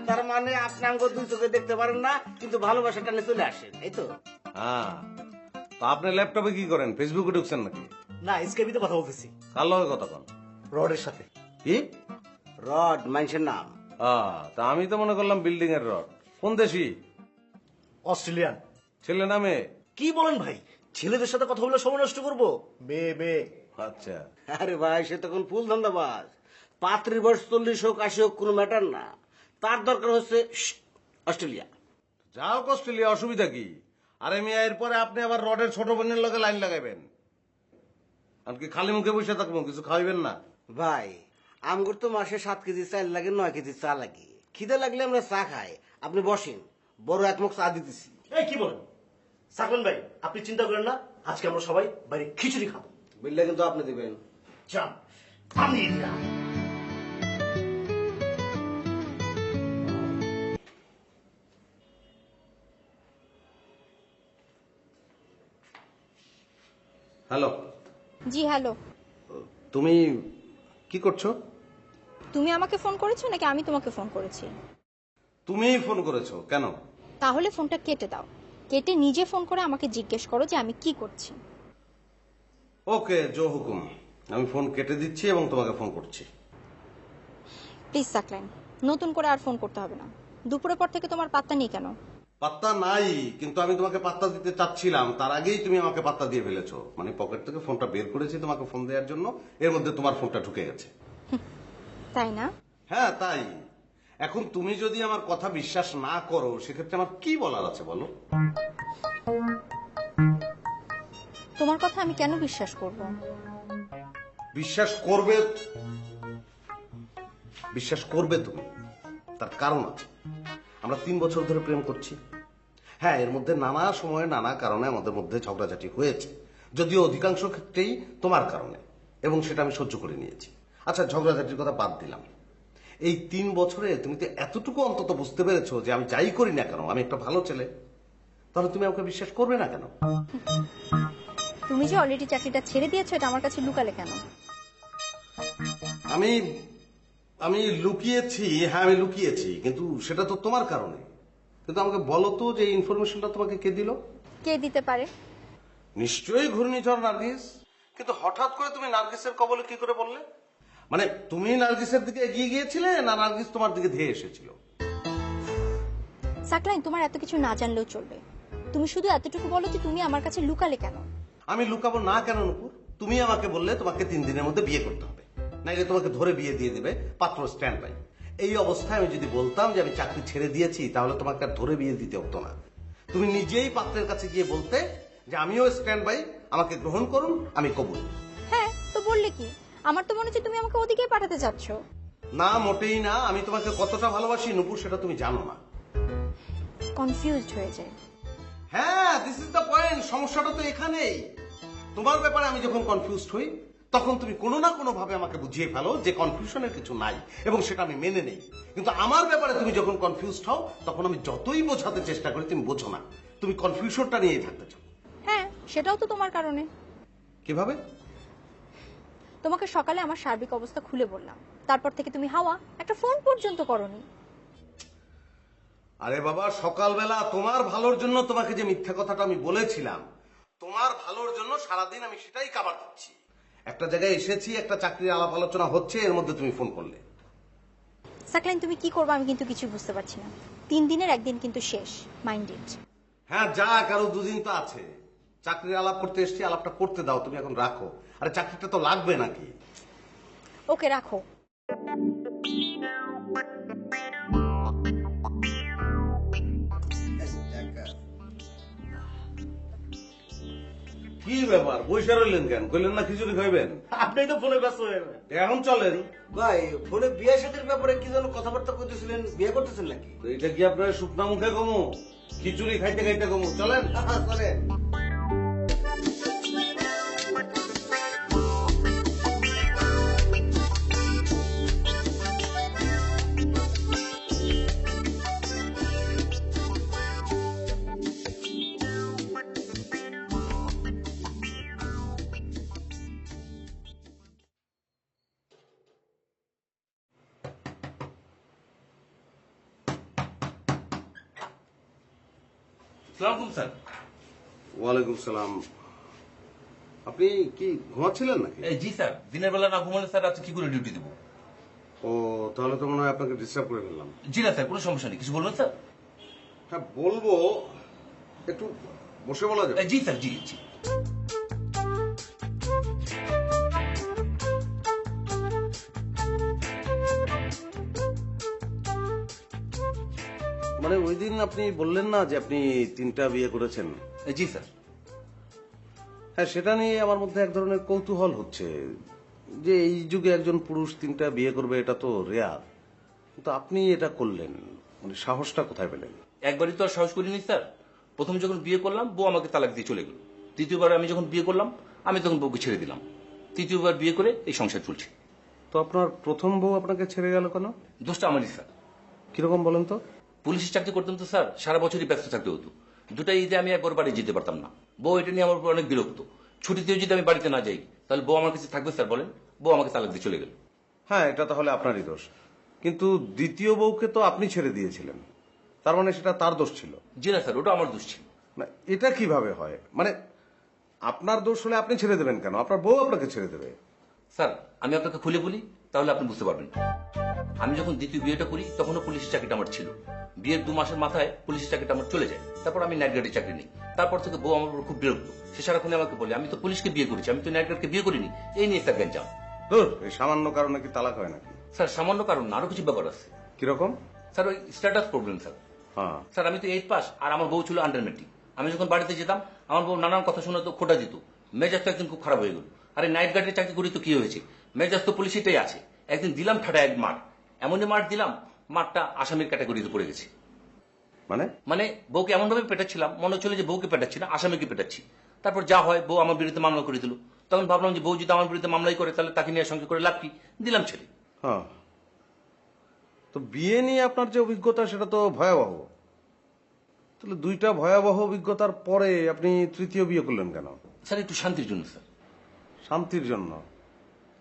Speaker 6: তার মানে আপনি আমাকে 2 চোখে দেখতে পারেন না, কিন্তু ভালোবাসা টানে চলে আসেন, এই তো?
Speaker 3: হ্যাঁ, তো আপনি ল্যাপটপে কি করেন? ফেসবুকে ঢুকছেন নাকি?
Speaker 7: না, স্কেপিতে কথা বলতেছি
Speaker 3: কার লগে কথা কন?
Speaker 7: রডের সাথে।
Speaker 3: কি
Speaker 6: রড মানুষের নাম।
Speaker 3: তা আমি তো মনে করলাম বিল্ডিং এর রড। কোন দেশি?
Speaker 7: অস্ট্রেলিয়ান।
Speaker 3: ছেলে না মেয়ে?
Speaker 7: কি বলেন ভাই, ছেলেদের সাথে কথা বলে সময় নষ্ট করবো? মেয়ে মেয়ে।
Speaker 3: আচ্ছা,
Speaker 6: আরে ভাই, সে তখন ফুল ধান্দাবাজ। পাত্রীর বয়স 40 হোক 80 হোক কোনো ম্যাটার না, তার দরকার হচ্ছে অস্ট্রেলিয়া।
Speaker 3: যাও অস্ট্রেলিয়া, অসুবিধা কি? আরে মিয়া, এরপরে আপনি আবার রডের ছোট বোনের লগে লাইন লাগাইবেন? আর কি খালি মুখে বসে থাকবো, কিছু খাইবেন না?
Speaker 6: ভাই, আমগুর তো মাসে 7 কেজি চাল লাগে, 9 কেজি চা লাগে। খিদে লাগলে আমরা চা খাই। আপনি বসেন, বড় এক মুখ চা দিতেছি।
Speaker 7: এই কি বলেন সাকলান ভাই, আপনি চিন্তা করেন না, আজকে আমরা সবাই বাইরে খিচুড়ি খাবো।
Speaker 6: বিলটা কিন্তু আপনি দিবেন।
Speaker 7: যান, পানি দিলাম।
Speaker 3: হ্যালো,
Speaker 4: জি হ্যালো।
Speaker 3: তুমি কি করছো?
Speaker 4: তুমি আমাকে ফোন করেছো নাকি আমি তোমাকে ফোন করেছি?
Speaker 3: তুমিই ফোন করেছো, কেন?
Speaker 4: তাহলে ফোনটা কেটে দাও, কেটে নিজে ফোন করে আমাকে জিজ্ঞেস করো যে আমি কি করছি।
Speaker 3: ওকে, জো হুকুম। আমি ফোন কেটে দিচ্ছি এবং তোমাকে ফোন করছি।
Speaker 4: প্লিজ সাকলাইন, নতুন করে আর ফোন করতে হবে না। দুপুরের পর থেকে তোমার পাত্তা নেই কেন?
Speaker 3: পাত্তা নাই, কিন্তু আমি তোমাকে পাত্তা দিতে চাচ্ছিলাম, তার আগেই তুমি আমাকে পাত্তা দিয়ে ফেলেছো। মানে পকেট থেকে ফোনটা বের করেছি তোমাকে ফোন দেওয়ার জন্য, এর মধ্যে তোমার ফোনটা ঢুকে গেছে।
Speaker 4: তাই না?
Speaker 3: হ্যাঁ তাই। এখন তুমি যদি আমার কথা বিশ্বাস না করো, সেক্ষেত্রে আমার কি বলার আছে বলো?
Speaker 4: তোমার কথা আমি কেন বিশ্বাস করব?
Speaker 3: বিশ্বাস করবে, বিশ্বাস করবে তুমি, তার কারণ আছে। আমরা 3 বছর ধরে প্রেম করছি। হ্যাঁ, এর মধ্যে নানা সময়ে নানা কারণে আমাদের মধ্যে ঝগড়াঝাটি হয়েছে, যদিও অধিকাংশ ক্ষেত্রেই তোমার কারণে, এবং সেটা আমি সহ্য করে নিয়েছি। আচ্ছা, ঝগড়াঝাটির কথা বাদ দিলাম। এই 3 বছরে তুমি তো এতটুকু অন্তত বুঝতে পেরেছো যে আমি যাই করি না কেন আমি একটা ভালো ছেলে। তাহলে তুমি আমাকে বিশ্বাস করবে না কেন?
Speaker 4: তুমি যে অলরেডি চাকরিটা ছেড়ে দিয়েছো, এটা আমার কাছে লুকালে কেন?
Speaker 3: আমি আমি লুকিয়েছি, হ্যাঁ আমি লুকিয়েছি, কিন্তু সেটা তো তোমার কারণে। কিন্তু আমাকে বলো তো যে এই ইনফরমেশনটা তোমাকে কে দিল?
Speaker 4: কে দিতে পারে?
Speaker 3: নিশ্চয়ই ঘূর্ণিঝড় নার্গিস। কিন্তু হঠাৎ করে তুমি নার্গিসের কবলে কি করে বললে? মানে তুমি নার্গিসের দিকে এগিয়ে গিয়েছিলে না নার্গিস তোমার দিকে ধেয়ে এসেছিল?
Speaker 4: সাকলাইন, তোমার এত কিছু না জানলেও চলবে। তুমি শুধু এতটুকু বলো যে তুমি আমার কাছে লুকালে কেন?
Speaker 3: আমি লুকাবো না কেন নুপুর? তুমি আমাকে বললে তোমাকে 3 দিনের মধ্যে বিয়ে করতে হবে, নাইলে তোমাকে ধরে বিয়ে দিয়ে দেবে পাত্র স্ট্যান্ড বাই। এই অবস্থায় আমি যদি বলতাম যে আমি চাকরি ছেড়ে দিয়েছি, তাহলে তোমাকে আর ধরে বিয়ে দিতে হতো না। তুমি নিজেই পাত্রের কাছে গিয়ে বলতে যে আমিও স্ট্যান্ড বাই, আমাকে গ্রহণ করুন, আমি কবুল।
Speaker 4: হ্যাঁ, তো বললে কি? আমার তো মনে হচ্ছে তুমি আমাকে ওদিকেই পাঠাতে চাচ্ছ।
Speaker 3: না, মোটেই না। আমি তোমাকে কতটা ভালোবাসি নুপুর সেটা তুমি জানো না।
Speaker 4: কনফিউজড হয়ে যায়।
Speaker 3: হ্যাঁ, দিস ইজ দ্য পয়েন্ট। সমস্যাটা তো এখানেই। তোমার ব্যাপারে আমি যখন কনফিউজড হই, তখন তুমি কোনো না কোনো ভাবে আমাকে বুঝিয়ে ফেলো যে কনফিউশনের কিছু নাই, এবং সেটা আমি মেনে নেই। কিন্তু আমার ব্যাপারে তুমি যখন কনফিউজড হও, তখন আমি যতই বোঝাতে চেষ্টা করি তুমি বোঝো না, তুমি কনফিউশনটা নিয়েই থাকতে চাও।
Speaker 4: হ্যাঁ, সেটাও তো তোমার কারণে।
Speaker 3: কিভাবে?
Speaker 4: তোমাকে সকালে আমার সার্বিক অবস্থা খুলে বললাম, তারপর থেকে তুমি হাওয়া, একটা ফোন পর্যন্ত করনি।
Speaker 3: আরে বাবা, সকালবেলা তোমার ভালোর জন্য তোমাকে যে মিথ্যা কথাটা আমি বলেছিলাম, তোমার ভালোর জন্য সারাদিন আমি সেটাই কাবার দিচ্ছি। একটা জায়গায় এসেছি, একটা চাকরির আলাপ আলোচনা হচ্ছে, এর মধ্যে তুমি ফোন করলে।
Speaker 4: সাকলাইন, তুমি কি করবে আমি কিন্তু কিছু বুঝতে পারছি না। 3 দিনের একদিন কিন্তু শেষ, মাইন্ড ইট।
Speaker 3: হ্যাঁ যা, কারো 2 দিন তো আছে। চাকরির আলাপ করতে এসেছি, আলাপটা করতে দাও, তুমি এখন রাখো। আরে চাকরিটা তো লাগবে নাকি?
Speaker 4: ওকে, রাখো।
Speaker 3: কি ব্যাপার, বৈশা রইলেন কেন? কইলেন না খিচুড়ি খাইবেন?
Speaker 7: আপনি তো ফোনে ব্যস্ত হয়ে যাবেন।
Speaker 3: এখন চলেন।
Speaker 6: ভাই, ফোনে বিয়ে শাদীর ব্যাপারে কি যেন কথাবার্তা করতেছিলেন, বিয়ে করতেছেন নাকি?
Speaker 3: তো এটা কি আপনার শুকনা মুখে কমু, খিচুড়ি খাইতে খাইতে কমু? চলেন।
Speaker 6: চলেন।
Speaker 8: স্যার।
Speaker 3: ওয়ালাইকুম সালাম। আপনি কি ঘুমাচ্ছিলেন নাকি?
Speaker 8: জি স্যার, দিনের বেলা না ঘুমালে স্যার আজকে কি করে ডিউটি দেবো?
Speaker 3: ও, তাহলে তো মনে হয় আপনাকে ডিস্টার্ব করে ফেললাম।
Speaker 8: জি না স্যার, কোনো সমস্যা নেই। কিছু বলবেন স্যার?
Speaker 3: হ্যাঁ বলবো, একটু বসে বলা যাবে?
Speaker 8: জি স্যার, জি জি।
Speaker 3: মানে ওই দিন আপনি বললেন না যে আপনি 3টা বিয়ে করেছেন?
Speaker 8: জি স্যার।
Speaker 3: হ্যাঁ, সেটা নিয়ে আমার মধ্যে এক ধরনের কৌতূহল হচ্ছে যে এই যুগে একজন পুরুষ 3টা বিয়ে করবে, এটা তো রেয়ার, কিন্তু আপনি এটা করলেন, মানে সাহসটা কোথায় পেলেন?
Speaker 8: একবারই তো আর সাহস করিনি স্যার। প্রথম যখন বিয়ে করলাম বউ আমাকে তালাক দিয়ে চলে গেল। দ্বিতীয়বার আমি যখন বিয়ে করলাম আমি তখন বউকে ছেড়ে দিলাম। তৃতীয়বার বিয়ে করে এই সংসার চলছে।
Speaker 3: তো আপনার প্রথম বউ আপনাকে ছেড়ে গেল কেন?
Speaker 8: দোষটা আমারই স্যার।
Speaker 3: কিরকম বলেন তো?
Speaker 8: পুলিশের চাকরি করতাম তো স্যার, সারা বছরই ব্যস্ত থাকতে হতো। দুটাই ঈদে আমি একবার বাড়ি যেতে পারতাম না। বউ এটা নিয়ে আমার উপর অনেক বিরক্ত। ছুটিতেও যদি আমি বাড়িতে না যাই তাহলে বউ আমার কাছে থাকবে স্যার বলেন? বউ আমাকে তালাক দিয়ে চলে গেল।
Speaker 3: হ্যাঁ, এটা তাহলে আপনারই দোষ, কিন্তু দ্বিতীয় বউকে তো আপনি ছেড়ে দিয়েছিলেন, তার মানে সেটা তার দোষ ছিল?
Speaker 8: জি না স্যার, ওটা আমার দোষ ছিল।
Speaker 3: না, এটা কিভাবে হয়? মানে আপনার দোষ হলে আপনি ছেড়ে দেবেন কেন? আপনার বউ আপনাকে ছেড়ে দেবে?
Speaker 8: স্যার আমি আপনাকে খুলে বলি তাহলে আপনি বুঝতে পারবেন। আমি যখন দ্বিতীয় বিয়েটা করি তখনও পুলিশের চাকরিটা আমার ছিল। বিয়ের 2 মাসের মাথায় পুলিশের চাকরিটা আমার চলে যায়। তারপর আমি নাইট গার্ডের চাকরি নিই। তারপর থেকে বউ আমার উপর খুব বিরক্ত। সে সারাক্ষণে আমাকে বলে আমি তো পুলিশকে বিয়ে করেছি, আমি তো নাইট গার্ডকে বিয়ে করিনি। এই নিয়ে স্যার গ্যাঞ্জাম।
Speaker 3: ধুর, এই সামান্য কারণে কি তালাক হয় নাকি?
Speaker 8: স্যার সামান্য কারণ না, আরো কিছু ব্যাপার আছে।
Speaker 3: কিরকম?
Speaker 8: স্যার ওই স্ট্যাটাস প্রবলেম স্যার।
Speaker 3: হ্যাঁ,
Speaker 8: স্যার আমি তো 8 পাস আর আমার বউ ছিল আন্ডার মেট্রিক। আমি যখন বাড়িতে যেতাম আমার বউ নানান কথা শোনাতো, খোটা দিত। মেজাজটা একদিন খুব খারাপ হয়ে গেল। আরে নাইট গার্ডের চাকরি করি তো কি হয়েছে, মেজাজ তো পুলিশিটাই আছে। একদিন দিলাম ঠাডা এক মার, এমনই মার দিলাম মারটা আসামির ক্যাটাগরিতে পড়ে গেছে। মানে বউকে এমন ভাবে পেটাচ্ছিলাম মনে হচ্ছিল যে বউকে পেটাচ্ছি না আসামিকে পেটাচ্ছি। তারপর যা হয় বউ আমার বিরুদ্ধে মামলা করে দিল। তখন ভাবলাম যে বউ যদি আমার বিরুদ্ধে মামলাই করে তাহলে তাকে নিয়ে সংসার করে লাভ কি, দিলাম ছেড়ে।
Speaker 3: হ্যাঁ। তো বিয়ে নিয়ে আপনার যে অভিজ্ঞতা সেটা তো ভয়াবহ। তাহলে 2টা ভয়াবহ অভিজ্ঞতার পরে আপনি 3য় বিয়ে করলেন কেন?
Speaker 8: স্যার একটু শান্তির জন্য স্যার।
Speaker 3: শান্তির জন্য?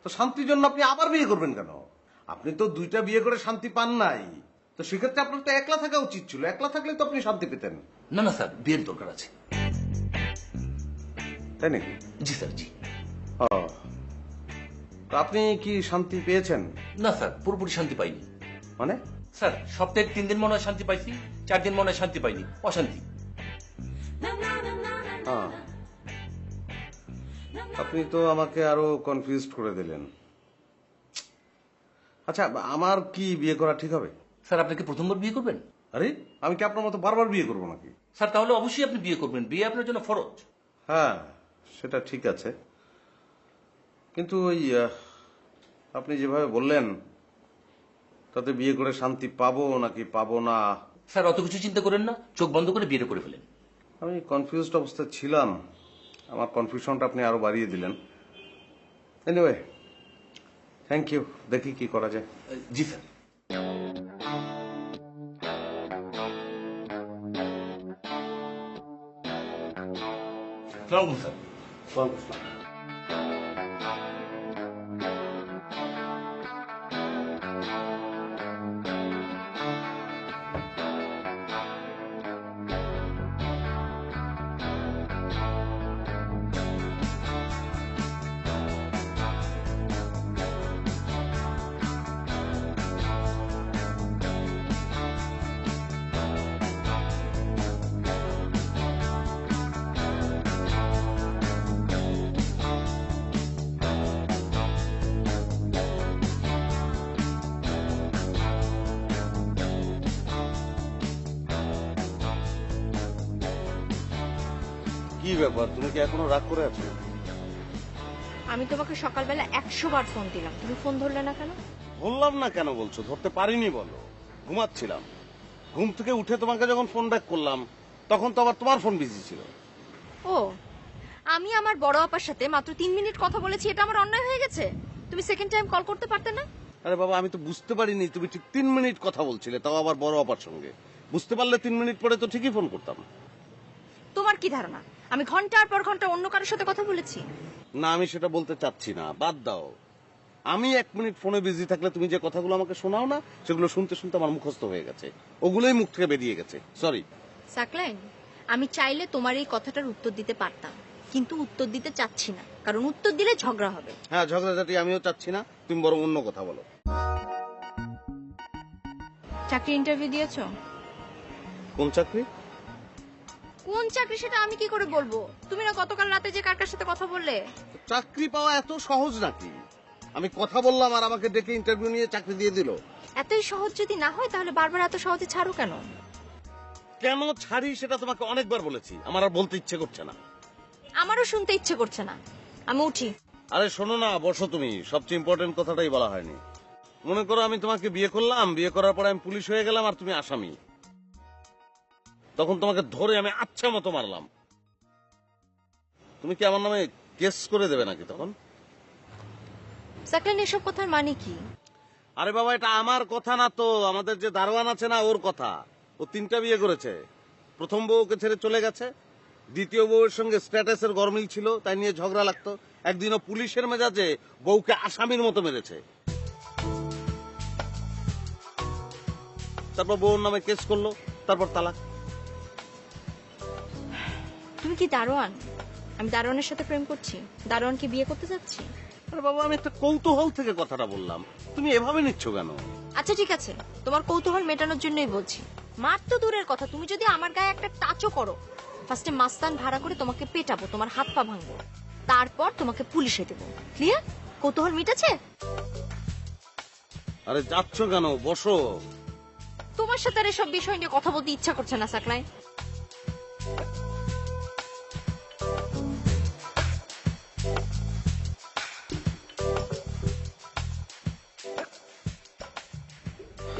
Speaker 3: তো শান্তির জন্য আপনি আবার বিয়ে করবেন কেন? আপনি তো 2টা বিয়ে করে শান্তি পান নাই, তো সেক্ষেত্রে আপনার তো একলা থাকা উচিত ছিল। একলা থাকলে তো আপনি শান্তি পেতেন।
Speaker 8: না না স্যার, বিয়ের দরকার আছে।
Speaker 3: তাই নাকি?
Speaker 8: জি স্যার, জি।
Speaker 3: ও, তো আপনি কি শান্তি পেয়েছেন?
Speaker 8: না স্যার, পুরোপুরি শান্তি পাইনি।
Speaker 3: মানে?
Speaker 8: স্যার সপ্তাহে 3 দিন মনে হয় শান্তি পাইছি, 4 দিন মনে হয় শান্তি পাইনি, অশান্তি।
Speaker 3: হ্যাঁ, আপনি তো আমাকে আরো কনফিউজড করে দিলেন। আচ্ছা, আমার কি বিয়ে করা ঠিক হবে?
Speaker 8: স্যার আপনি কি প্রথমবার বিয়ে করবেন?
Speaker 3: আরে, আমি কি আপনার মতো বারবার বিয়ে করবো নাকি?
Speaker 8: স্যার তাহলে অবশ্যই আপনি বিয়ে করবেন, বিয়ে আপনার জন্য ফরজ।
Speaker 3: হ্যাঁ, সেটা ঠিক আছে, কিন্তু ওই আপনি যেভাবে বললেন তাতে বিয়ে করে শান্তি পাবো নাকি পাবো না।
Speaker 8: স্যার অত কিছু চিন্তা করেন না, চোখ বন্ধ করে বিয়েটা করে ফেলেন।
Speaker 3: আমি কনফিউজড অবস্থায় ছিলাম, আমার কনফিউশনটা আপনি আরো বাড়িয়ে দিলেন। Anyway, thank you. দেখি কি করা যায়।
Speaker 8: জি স্যার। আসসালামু আলাইকুম স্যার।
Speaker 3: কি ব্যাপার, তুমি কি এখনো রাগ করে আছো?
Speaker 4: আমি তোমাকে সকালবেলা 100 বার ফোন দিলাম, তুমি ফোন ধরলে না কেন?
Speaker 3: বললাম না কেন বলছো? ধরতে পারিনি বলো। ঘুমাচ্ছিলাম। ঘুম থেকে উঠে তোমাকে যখন ফোন ব্যাক করলাম তখন তো আবার তোমার ফোন বিজি ছিল।
Speaker 4: ও, আমি আমার বড় আপার সাথে মাত্র 3 মিনিট কথা বলেছি, এটা আমার অন্যায় হয়ে গেছে? তুমি সেকেন্ড টাইম কল করতে পারতে না?
Speaker 3: আরে বাবা, আমি তো বুঝতে পারিনি তুমি ঠিক 3 মিনিট কথা বলছিলে, তাও আবার বড় আপার সঙ্গে। বুঝতে পারলে 3 মিনিট পরে তো ঠিকই ফোন করতাম।
Speaker 4: তোমার কি ধারণা আমি ঘন্টার পর ঘন্টা অন্য কারোর সাথে কথা বলেছি?
Speaker 3: না, আমি সেটা বলতে চাচ্ছি না, বাদ দাও। আমি 1 মিনিট ফোনে বিজি থাকলে তুমি যে কথাগুলো আমাকে শোনাও না, সেগুলো শুনতে শুনতে আমার মুখস্থ হয়ে গেছে, ওগুলোই মুখ থেকে বেরিয়ে গেছে। সরি।
Speaker 4: সাকলাইন, আমি চাইলে তোমার এই কথাটার উত্তর দিতে পারতাম, কিন্তু উত্তর দিতে চাচ্ছি না, কারণ উত্তর দিলে ঝগড়া হবে।
Speaker 3: হ্যাঁ, ঝগড়াঝাটি আমিও চাচ্ছি না, তুমি বরং অন্য কথা বলো।
Speaker 4: চাকরি ইন্টারভিউ দিয়েছো?
Speaker 3: কোন চাকরি?
Speaker 4: কোন চাকরি সেটা আমি কি করে বলবো? তুমি না গতকাল রাতে যে কার সাথে কথা বললে?
Speaker 3: চাকরি পাওয়া এত সহজ নাকি? আমি কথা বললাম আর আমাকে ডেকে ইন্টারভিউ নিয়ে চাকরি দিয়ে দিল।
Speaker 4: এতই সহজ যদি না হয় তাহলে বারবার এত সহজে ছাড়ো কেন?
Speaker 3: কেন ছাড়ি সেটা তোমাকে অনেকবার বলেছি, আমার আর বলতে ইচ্ছে করছে না।
Speaker 4: আমারও শুনতে ইচ্ছে করছে না, আমি উঠি।
Speaker 3: আরে শোনো না, বসো তুমি, সবচেয়ে ইম্পর্টেন্ট কথাটাই বলা হয়নি। মনে করো আমি তোমাকে বিয়ে করলাম, বিয়ে করার পরে আমি পুলিশ হয়ে গেলাম আর তুমি আসামি। তখন তোমাকে ধরে আমি আচ্ছা মতো মারলাম, তুমি কি আমার নামে কেস করে দেবে নাকি তখন?
Speaker 4: সাকলাইন, এসব কথার মানে কি?
Speaker 3: আরে বাবা, এটা আমার কথা না তো, আমাদের যে দারোয়ান আছে না ওর কথা। ও 3টা বিয়ে করেছে, প্রথম বউকে ছেড়ে চলে গেছে, দ্বিতীয় বউয়ের সঙ্গে স্ট্যাটাসের গরমিল ছিল, তাই নিয়ে ঝগড়া লাগতো। একদিনও পুলিশের মেজাজে বউকে আসামির মতো মেরেছে। তারপর বউর নামে কেস করলো, তারপর তালাক।
Speaker 4: তুমি কি দারোয়ান? আমি দারোয়ানের সাথে প্রেম করছি, দারোয়ানকে বিয়ে করতে যাচ্ছি?
Speaker 3: আরে বাবা, আমি একটা কৌতূহল থেকে কথাটা বললাম, তুমি এভাবে নিচ্ছ কেন?
Speaker 4: আচ্ছা ঠিক আছে, তোমার কৌতূহল মেটানোর জন্যই বলছি। মার তো দূরের কথা, তুমি যদি আমার গায়ে একটা টাচও করো, ফার্স্টে মাস্তান ভাড়া করে তোমাকে পেটাবো, তোমার হাত পা ভাঙবো, তারপর তোমাকে পুলিশে দেবো। ক্লিয়ার? কৌতূহল মিটেছে?
Speaker 3: আরে যাচ্ছ কেন? বসো।
Speaker 4: তোমার সাথে আর এসব বিষয় নিয়ে কথা বলতে ইচ্ছা করছে না সাকলাই।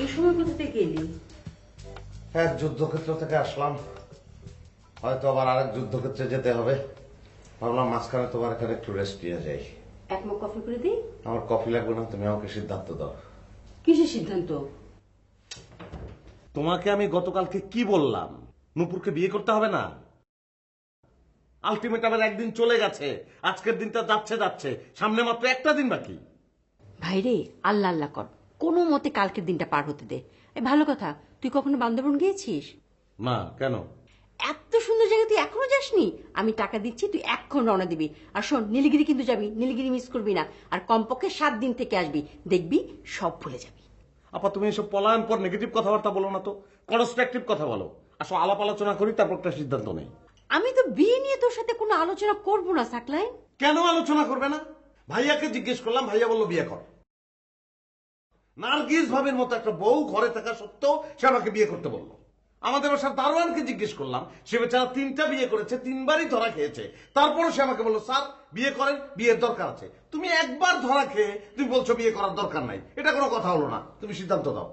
Speaker 5: এই সময় কোথা থেকে এলি?
Speaker 3: হ্যাঁ, যুদ্ধক্ষেত্র থেকে আসলাম, হয়তো আবার আরেক যুদ্ধক্ষেত্রে যেতে হবে। ভাবলাম মাঝখানে তোমার এখানে একটু রেস্ট নিয়ে যাই।
Speaker 5: এক মগ কফি করে দিই?
Speaker 3: আমার কফি লাগবে না, তুমি আমাকে সিদ্ধান্ত দাও।
Speaker 5: কিসের সিদ্ধান্ত?
Speaker 3: তোমাকে আমি গতকালকে কি বললাম? নূপুরকে বিয়ে করতে হবে না? আলটিমেটামের একদিন চলে গেছে, আজকের দিনটা যাচ্ছে যাচ্ছে, সামনে মাত্র একটা দিন বাকি।
Speaker 5: ভাইরে, আল্লাহ আল্লাহ কর, কোনো মতে কালকের দিনটা পার হতে দে। এই ভালো কথা, তুই কখনো বান্দরবন গিয়েছিস?
Speaker 3: না, কেন?
Speaker 5: এত সুন্দর জায়গা তুই এখনো যাসনি? আমি টাকা দিচ্ছি, তুই এক্ষণ রওনা দিবি। আর শোন, নীলগিরি কিন্তু যাবি, নীলগিরি মিস করবি না। আর কমপক্ষে 7 দিন থেকে আসবি, দেখবি সব ভুলে যাবি।
Speaker 3: আপা, তুমি এসব পলায়ন পর নেগেটিভ কথাবার্তা বলো না তো, কনস্ট্রাকটিভ কথা বলো। আসো, আলাপ আলোচনা করি, তারপর একটা সিদ্ধান্ত নেই।
Speaker 5: আমি তো বিয়ে নিয়ে তোর সাথে কোনো আলোচনা করব না সাকলাইন।
Speaker 3: কেন আলোচনা করবে না? ভাইয়াকে জিজ্ঞেস করলাম, ভাইয়া বললো বিয়ে কর। নার্গিস ভাবির মতো একটা বউ ঘরে থাকা সত্ত্বেও সে আমাকে বিয়ে করতে বললো। আমাদের বাসার দারোয়ানকে জিজ্ঞেস করলাম, সে বেচারা 3টা বিয়ে করেছে, 3বারই ধরা খেয়েছে, তারপরও সে আমাকে বললো স্যার বিয়ে করেন, বিয়ের দরকার আছে। তুমি একবার ধরা খেয়ে তুমি বলছো বিয়ে করার দরকার নাই, এটা কোনো কথা হলো না। তুমি সিদ্ধান্ত দাও।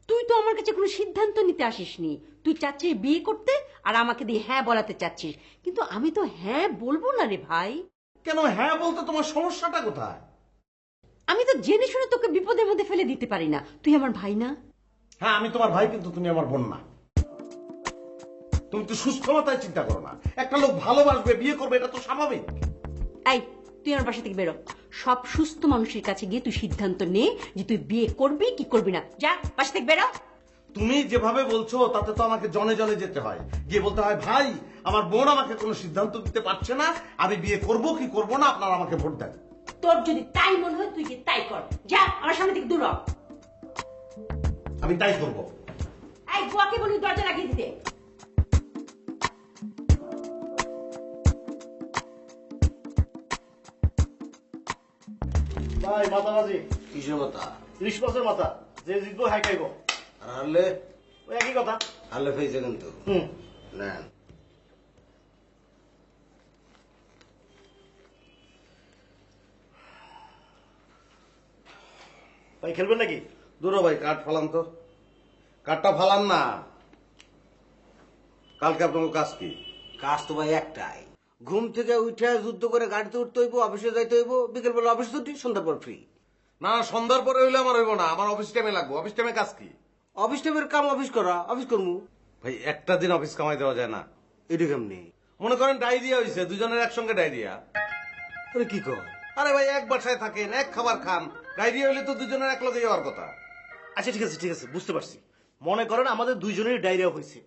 Speaker 5: তুই তো আমার কাছে কোনো সিদ্ধান্ত নিতে আসিসনি, তুই চাচ্ছিস বিয়ে করতে আর আমাকে দিয়ে হ্যাঁ বলাতে চাচ্ছিস, কিন্তু আমি তো হ্যাঁ বলবো না রে ভাই।
Speaker 3: কেন হ্যাঁ বলতে তোমার সমস্যাটা কোথায়?
Speaker 5: আমি তো জেনে শুনে তোকে বিপদের মধ্যে ফেলে দিতে পারি না, তুই আমার ভাই না?
Speaker 3: হ্যাঁ, আমি তোমার ভাই, কিন্তু তুমি আমার বোন না। তুমি তো সুস্থ মাথায় চিন্তা করো না, একটা লোক ভালোবাসবে, বিয়ে করবে, এটা তো স্বাভাবিক।
Speaker 5: এই, তুই আমার বাসা থেকে বেরো। সব সুস্থ মানুষের কাছে গিয়ে তুই সিদ্ধান্ত নে যে তুই বিয়ে করবি কি করবি না। যা, বাসা থেকে বেরো।
Speaker 3: তুমি যেভাবে বলছো তাতে তো আমাকে জনে জনে যেতে হয়, গিয়ে বলতে হয় ভাই আমার বোন আমাকে কোনো সিদ্ধান্ত দিতে পারছে না, আমি বিয়ে করব কি করব না, আপনারা আমাকে ভোট দেন।
Speaker 5: তোর যদি তাই মনে হয় তুই কি তাই কর, যা আমার সামনে থেকে দূর হ।
Speaker 3: আমি তাই করব।
Speaker 5: এই বুয়াকে বলি দরজা লাগিয়ে দিতে।
Speaker 7: ভাই মাতাবাজি,
Speaker 6: কিসের কথা?
Speaker 7: ইলিশ মাছের মাথা, যে জিতবো হ্যাঁ খাইবো।
Speaker 6: আর হারলে?
Speaker 7: ওই একই কথা।
Speaker 6: হারলে ফেয়েছে কিন্তু। নেন।
Speaker 7: ভাই খেলবেন নাকি?
Speaker 3: দূর ভাই, কাঠ ফালান তো। কাঠটা ফালান না। কালকে আপনার কাজ কি?
Speaker 6: কাজ তো ভাই একটাই, ঘুম থেকে উঠে যুদ্ধ করে গাড়িতে উঠতে হইব, অফিসে যাইতে হইব, বিকেল বেলা অফিস ছুটি, সন্ধ্যার পর ফ্রি।
Speaker 3: না, সন্ধ্যার পরে হইলে আমার হইব না, আমার অফিস টাইমে লাগবো। অফিস টাইমে কাজ কি?
Speaker 6: অফিস টাইমের কাম অফিস করা, অফিস করবো।
Speaker 3: ভাই একটা দিন অফিস কামাই দেওয়া যায় না?
Speaker 6: এটা কেমনি?
Speaker 3: মনে করেন ডায়রিয়া হয়েছে, দুজনের একসঙ্গে ডায়রিয়া।
Speaker 6: আরে কি কর?
Speaker 3: আরে ভাই, এক বাসায় থাকেন, এক খাবার খান, ডায়রিয়া হইলে তো দুজনের এক লগে যাওয়ার কথা।
Speaker 7: আচ্ছা ঠিক আছে ঠিক আছে, বুঝতে পারছি। মনে করেন আমাদের দুইজনেরই ডায়রিয়া হয়েছে,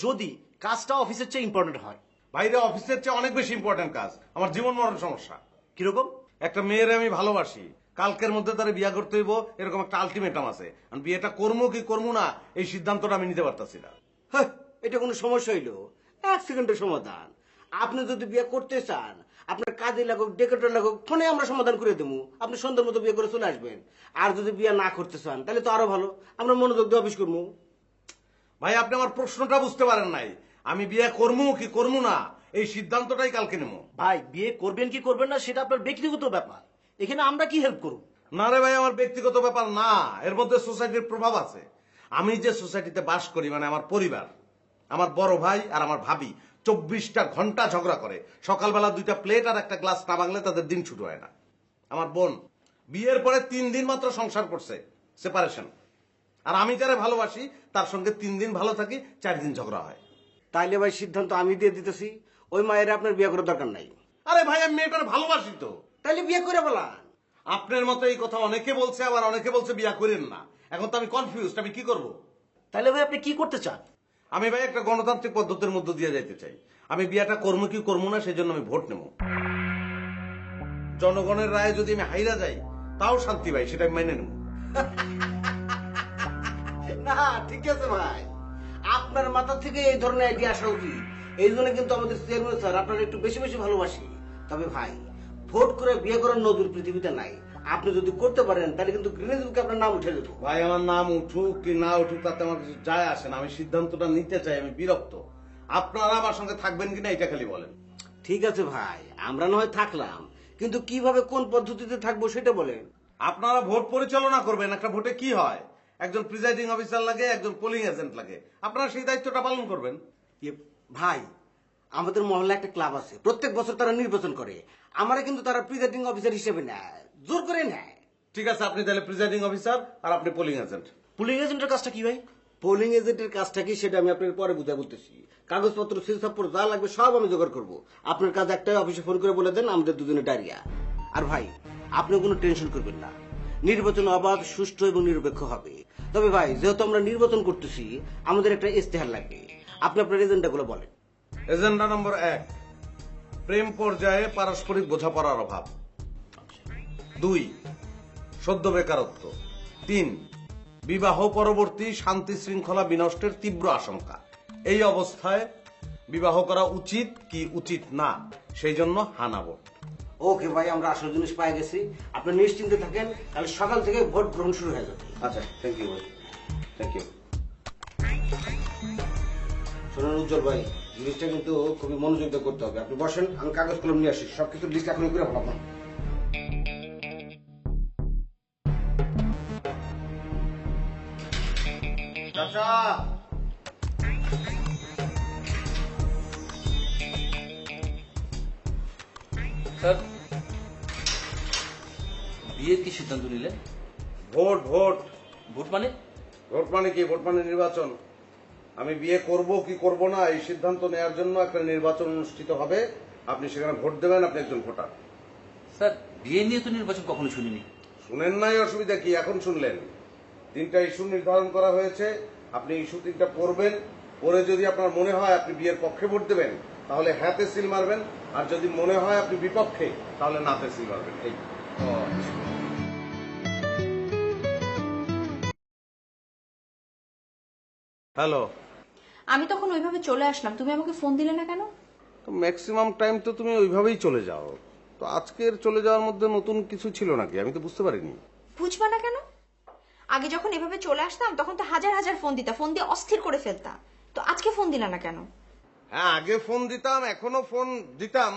Speaker 7: যদি কাজটা অফিসের চেয়ে ইম্পর্টেন্ট হয়।
Speaker 3: বাইরে অফিসের চেয়ে অনেক বেশি ইম্পর্টেন্ট কাজ, আমার জীবন মরণ সমস্যা।
Speaker 7: কিরকম?
Speaker 3: একটা মেয়ের আমি ভালোবাসি, কালকের মধ্যে তারা বিয়ে করতে হইব, এরকম একটা আলটিমেটাম আছে। আমি বিয়েটা করবো কি করবো না এই সিদ্ধান্তটা আমি নিতে পারতাছি না।
Speaker 6: হ্যাঁ, এটা কোনো সমস্যা হইলো? 1 সেকেন্ডের সমাধান। আপনি যদি বিয়ে করতে চান, আপনার কাজে লাগুক, ডেকোরেটর লাগুক, ফোনে আমরা সমাধান করে দেবো। আপনি সন্ধ্যার মতো বিয়ে করে চলে আসবেন। আর যদি বিয়ে না করতে চান তাহলে তো আরো ভালো, আমরা মনোযোগ দিয়ে অফিস করবো।
Speaker 3: ভাই আপনি আমার প্রশ্নটা বুঝতে পারেন নাই। আমি বিয়ে করবো কি করবো না এই সিদ্ধান্তটাই কালকে নেবো।
Speaker 7: ভাই বিয়ে করবেন কি করবেন না সেটা আপনার ব্যক্তিগত ব্যাপার, এখানে আমরা কি হেল্প করব?
Speaker 3: না রে ভাই, আমার ব্যক্তিগত ব্যাপার না, এর মধ্যে সোসাইটির প্রভাব আছে। আমি যে সোসাইটিতে বাস করি, মানে আমার পরিবার, আমার বড় ভাই আর আমার ভাবি 24টা ঘন্টা ঝগড়া করে। সকালবেলা 2টা প্লেট আর একটা গ্লাস না ভাঙলে তাদের দিন ছুট হয় না। আমার বোন বিয়ের পরে 3 দিন মাত্র সংসার করছে, সেপারেশন। আর আমি যারা ভালোবাসি তার সঙ্গে 3 দিন ভালো থাকি, 4 দিন ঝগড়া হয়।
Speaker 6: তাইলে ভাই সিদ্ধান্ত আমি দিয়ে দিতেছি, ওই মায়ের আপনার বিয়ে করার দরকার নাই।
Speaker 3: আরে ভাই আমি মেয়েটার ভালোবাসি তো।
Speaker 6: তাইলে বিয়ে করে বলান।
Speaker 3: আপনার মতো এই কথা অনেকে বলছে, আবার অনেকে বলছে বিয়া করেন না। এখন তো আমি কনফিউজড, আমি কি করব?
Speaker 7: তাহলে ভাই আপনি কি করতে চান?
Speaker 3: আমি ভাই একটা গণতান্ত্রিক পদ্ধতির মধ্য দিয়ে যাইতে চাই। আমি বিয়াটা করবো কি করবো না সেই জন্য আমি ভোট নেব। জনগণের রায়ে যদি আমি হাইরা যাই তাও শান্তি ভাই, সেটা আমি মেনে নেব।
Speaker 6: না ঠিক আছে ভাই, আপনার মাথা থেকে এই ধরনের আইডিয়া আসা উচিত। এই জন্য কিন্তু আমাদের চেয়ারম্যান স্যার আপনার একটু বেশি বেশি ভালোবাসি। তবে ভাই, ভোট করে বিয়ে করার নদীর পৃথিবীতে নাই। আপনি যদি করতে পারেন তাহলে কিন্তু গ্রিনিজ বুকে আপনার নাম উঠে যেত।
Speaker 3: ভাই আমার নাম উঠুক কি না উঠুক তাতে আমার কিছু যায় আসে না। আমি সিদ্ধান্তটা নিতে চাই, আমি বিরক্ত। আপনারা আমার সঙ্গে থাকবেন কিনা এটা খালি বলেন।
Speaker 6: ঠিক আছে ভাই, আমরা না হয় থাকলাম, কিন্তু কিভাবে কোন পদ্ধতিতে থাকবো সেটা বলেন।
Speaker 3: আপনারা ভোট পরিচালনা করবেন। একটা ভোটে কি হয়, একজন প্রিজাইডিং অফিসার লাগে, একজন পোলিং এজেন্ট লাগে। আপনারা সেই দায়িত্বটা পালন করবেন।
Speaker 6: ভাই, আমাদের মহল্লা একটা ক্লাব আছে, প্রত্যেক বছর তারা নির্বাচন করে। আমারা কিন্তু তারা প্রিজাইডিং অফিসার হিসেবে নেয়, জোর করে নেয়।
Speaker 3: ঠিক আছে, আপনি তাহলে প্রিজাইডিং অফিসার আর আপনি পোলিং এজেন্ট।
Speaker 7: পুলিং এজেন্টের কাজটা কি ভাই?
Speaker 6: পোলিং এজেন্টের কাজটা কি সেটা আমি আপনার পরে বুঝা বলতেছি। কাগজপত্র সিলসাপ্পর যা লাগবে সব আমি জোগাড় করবো। আপনার কাজ একটাই, অফিসে ফোন করে বলে দেন আমাদের দুজনে ডায়রিয়া। আর ভাই, আপনি কোনো টেনশন করবেন না, নির্বাচন অবাধ, সুষ্ঠু এবং নিরপেক্ষ হবে। তবে ভাই, যেহেতু আমরা নির্বাচন করতেছি, আমাদের একটা ইস্তেহার লাগবে। আপনি আপনার এজেন্ডাগুলো বলেন।
Speaker 3: এজেন্ডা নম্বর 1, প্রেম পর্যায়ে পারস্পরিক বোঝাপড়ার অভাব। 2, সদ্য বেকারত্ব। 3, বিবাহ পরবর্তী শান্তি শৃঙ্খলা বিনষ্টের তীব্র আশঙ্কা। এই অবস্থায় বিবাহ করা উচিত কি উচিত না, সেই জন্য হানা ভোট।
Speaker 6: ওকে ভাই, আমরা আসল জিনিস পাই গেছি। আপনি নিশ্চিন্তে থাকেন, কাল সকাল থেকে ভোট গ্রহণ শুরু হয়ে যাবে।
Speaker 3: আচ্ছা, থ্যাংক ইউ ভাই, থ্যাংক ইউ।
Speaker 6: শোনেন উজ্জ্বল ভাই, জিনিসটা কিন্তু খুবই মনোযোগ দিয়ে করতে হবে। আপনি বসেন, আমি কাগজ কলম নিয়ে আসি, সবকিছু লিস্ট এখনই করে ফেলাম।
Speaker 3: চাচা,
Speaker 8: স্যার বিয়ের কি সিদ্ধান্ত নিলেন?
Speaker 3: ভোট ভোট
Speaker 8: ভোট মানে?
Speaker 3: ভোট মানে কি? ভোট মানে নির্বাচন। আমি বিয়ে করব কি করব না এই সিদ্ধান্ত নেওয়ার জন্য একটা নির্বাচন অনুষ্ঠিত হবে। আপনি সেখানে ভোট দেবেন, আপনি একজন ভোটার।
Speaker 8: স্যার বিয়ে নিয়ে তো নির্বাচন কখনো শুনিনি।
Speaker 3: শুনেন নাই, অসুবিধা কি? এখন শুনলেন। 3টা ইস্যু নির্ধারণ করা হয়েছে, আপনি ইস্যু 3টা পড়বেন। পরে যদি আপনার মনে হয় আপনি বিয়ের পক্ষে ভোট দেবেন তাহলে হ্যাঁতে সিল মারবেন, আর যদি মনে হয় আপনি বিপক্ষে তাহলে নাতে সিল মারবেন। এই হ্যালো।
Speaker 4: আমি তখন ওইভাবে চলে আসলাম, তুমি আমাকে ফোন দিলে না কেন?
Speaker 3: তো ম্যাক্সিমাম টাইম তো তুমি ওইভাবেই চলে যাও। তো আজকের চলে যাওয়ার মধ্যে নতুন কিছু ছিল নাকি? আমি তো বুঝতে পারিনি।
Speaker 4: বুঝবা না কেন? আগে যখন এভাবে চলে আসতাম তখন তো হাজার হাজার ফোন দিতা, ফোন দিয়ে অস্থির করে ফেলতা। তো আজকে ফোন দিলা না কেন?
Speaker 3: হ্যাঁ, আগে ফোন দিতাম, এখনো ফোন দিতাম,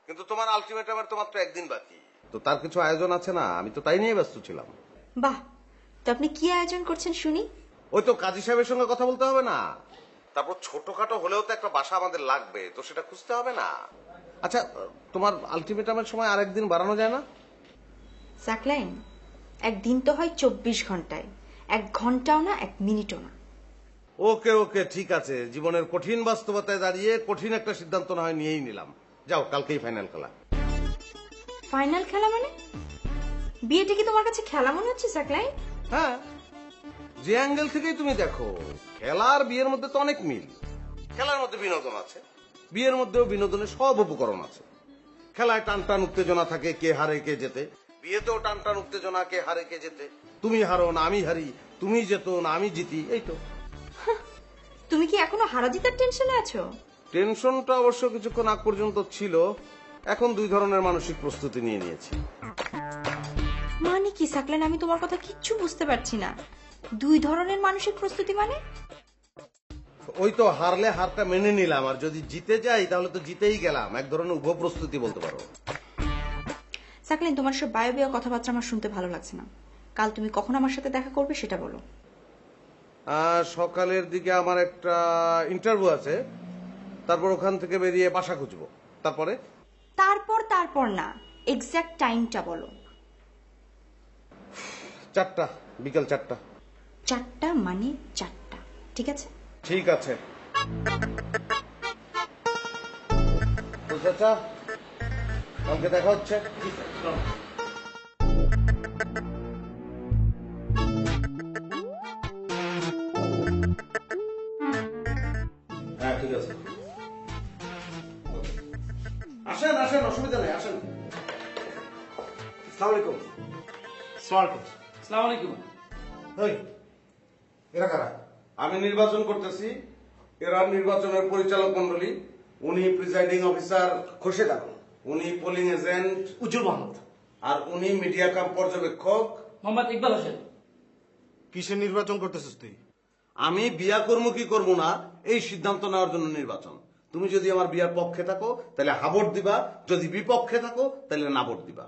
Speaker 3: কিন্তু তোমার আলটিমেটামের তো মাত্র 1 দিন বাকি। তো তার কিছু আয়োজন আছে না, আমি তো তাই নিয়ে ব্যস্ত ছিলাম।
Speaker 4: বাহ, তো আপনি কি আয়োজন করছেন শুনি?
Speaker 3: ওই তো কাজী সাহেবের সঙ্গে কথা বলতে হবে না, তারপর ছোটখাটো হলেও তো একটা বাসা আমাদের লাগবে, তো সেটা খুঁজতে হবে না। আচ্ছা, তোমার আলটিমেটামের সময় আর 1 দিন বাড়ানো যায় না?
Speaker 4: সাকলাইন, একদিন তো হয় 24 ঘন্টায়, 1 ঘন্টাও না, 1 মিনিটও না।
Speaker 3: ওকে ওকে, ঠিক আছে। জীবনের কঠিন বাস্তবতায় দাঁড়িয়ে কঠিন একটা সিদ্ধান্ত না হয় নিয়েই নিলাম। যাও, কালকেই ফাইনাল খেলা।
Speaker 4: ফাইনাল খেলা মানে? বিয়েটা কি তোমার কাছে খেলা মনে হচ্ছে সাকলাইন?
Speaker 3: হ্যাঁ, যে অ্যাঙ্গেল থেকেই তুমি দেখো, খেলার বিয়ের মধ্যে তো অনেক মিল। খেলার মধ্যে বিনোদন আছে, বিয়ের মধ্যেও বিনোদনের সব উপকরণ আছে। খেলায় টান টান উত্তেজনা থাকে, কে হারে কে জেতে। বিয়েতেও টান টান উত্তেজনা, কে হারে কে জেতে। তুমি হারো না আমি হারি, তুমি জেতো না আমি জিতি, এই তো।
Speaker 4: তুমি কি এখনো হারাজিতার টেনশনে আছো?
Speaker 3: টেনশনটা অবশ্য কিছুক্ষণ আগ পর্যন্ত ছিল, এখন দুই ধরনের মানসিক প্রস্তুতি নিয়ে নিয়েছি।
Speaker 4: মানে কি সাকলেন, আমি তোমার কথা কিচ্ছু বুঝতে পারছি না। দুই ধরনের মানসিক প্রস্তুতি মানে?
Speaker 3: ওই তো হারলে হারটা মেনে নিলাম, আর যদি জিতে যাই তাহলে তো জিতেই গেলাম, এক ধরনের উভ প্রস্তুতি বলতে পারো।
Speaker 4: সাকলেন, তোমার সব বায়বীয় কথাবার্তা আমার শুনতে ভালো লাগছে না। কাল তুমি কখন আমার সাথে দেখা করবে সেটা বলো।
Speaker 3: সকালের দিকে আমার একটা ইন্টারভিউ আছে, তারপর ওখান থেকে বেরিয়ে বাসা খুঁজবো। তারপরে
Speaker 4: তারপর না, এক্সাক্ট টাইমটা বলো।
Speaker 3: 4টা, বিকাল 4টা।
Speaker 4: 4টা মানে 4টা, ঠিক আছে?
Speaker 3: ঠিক আছে। তো চাচা, কালকে দেখা হচ্ছে।
Speaker 1: হ্যাঁ ঠিক আছে।
Speaker 3: আসেন আসেন, অসুবিধা নেই, আসেন।
Speaker 6: আসসালামু আলাইকুম।
Speaker 7: আসসালামু আলাইকুম।
Speaker 1: এরা কারা?
Speaker 3: আমি নির্বাচন করতেছি, এরা নির্বাচনের পরিচালক মন্ডলী। উনি প্রিসাইডিং অফিসার
Speaker 6: খোরশেদ আলম।
Speaker 3: উনি পোলিং এজেন্ট
Speaker 7: উজ্জ্বল মাহমুদ।
Speaker 3: আর উনি মিডিয়া কাম পর্যবেক্ষক
Speaker 7: মোহাম্মদ ইকবাল হোসেন।
Speaker 1: কিসের নির্বাচন করতেছিস তুই?
Speaker 3: আমি বিয়া করবো কি করবো না এই সিদ্ধান্ত নেওয়ার জন্য নির্বাচন। তুমি যদি আমার বিয়ার পক্ষে থাকো তাহলে হা ভোট দিবা, যদি বিপক্ষে থাকো তাহলে না ভোট দিবা।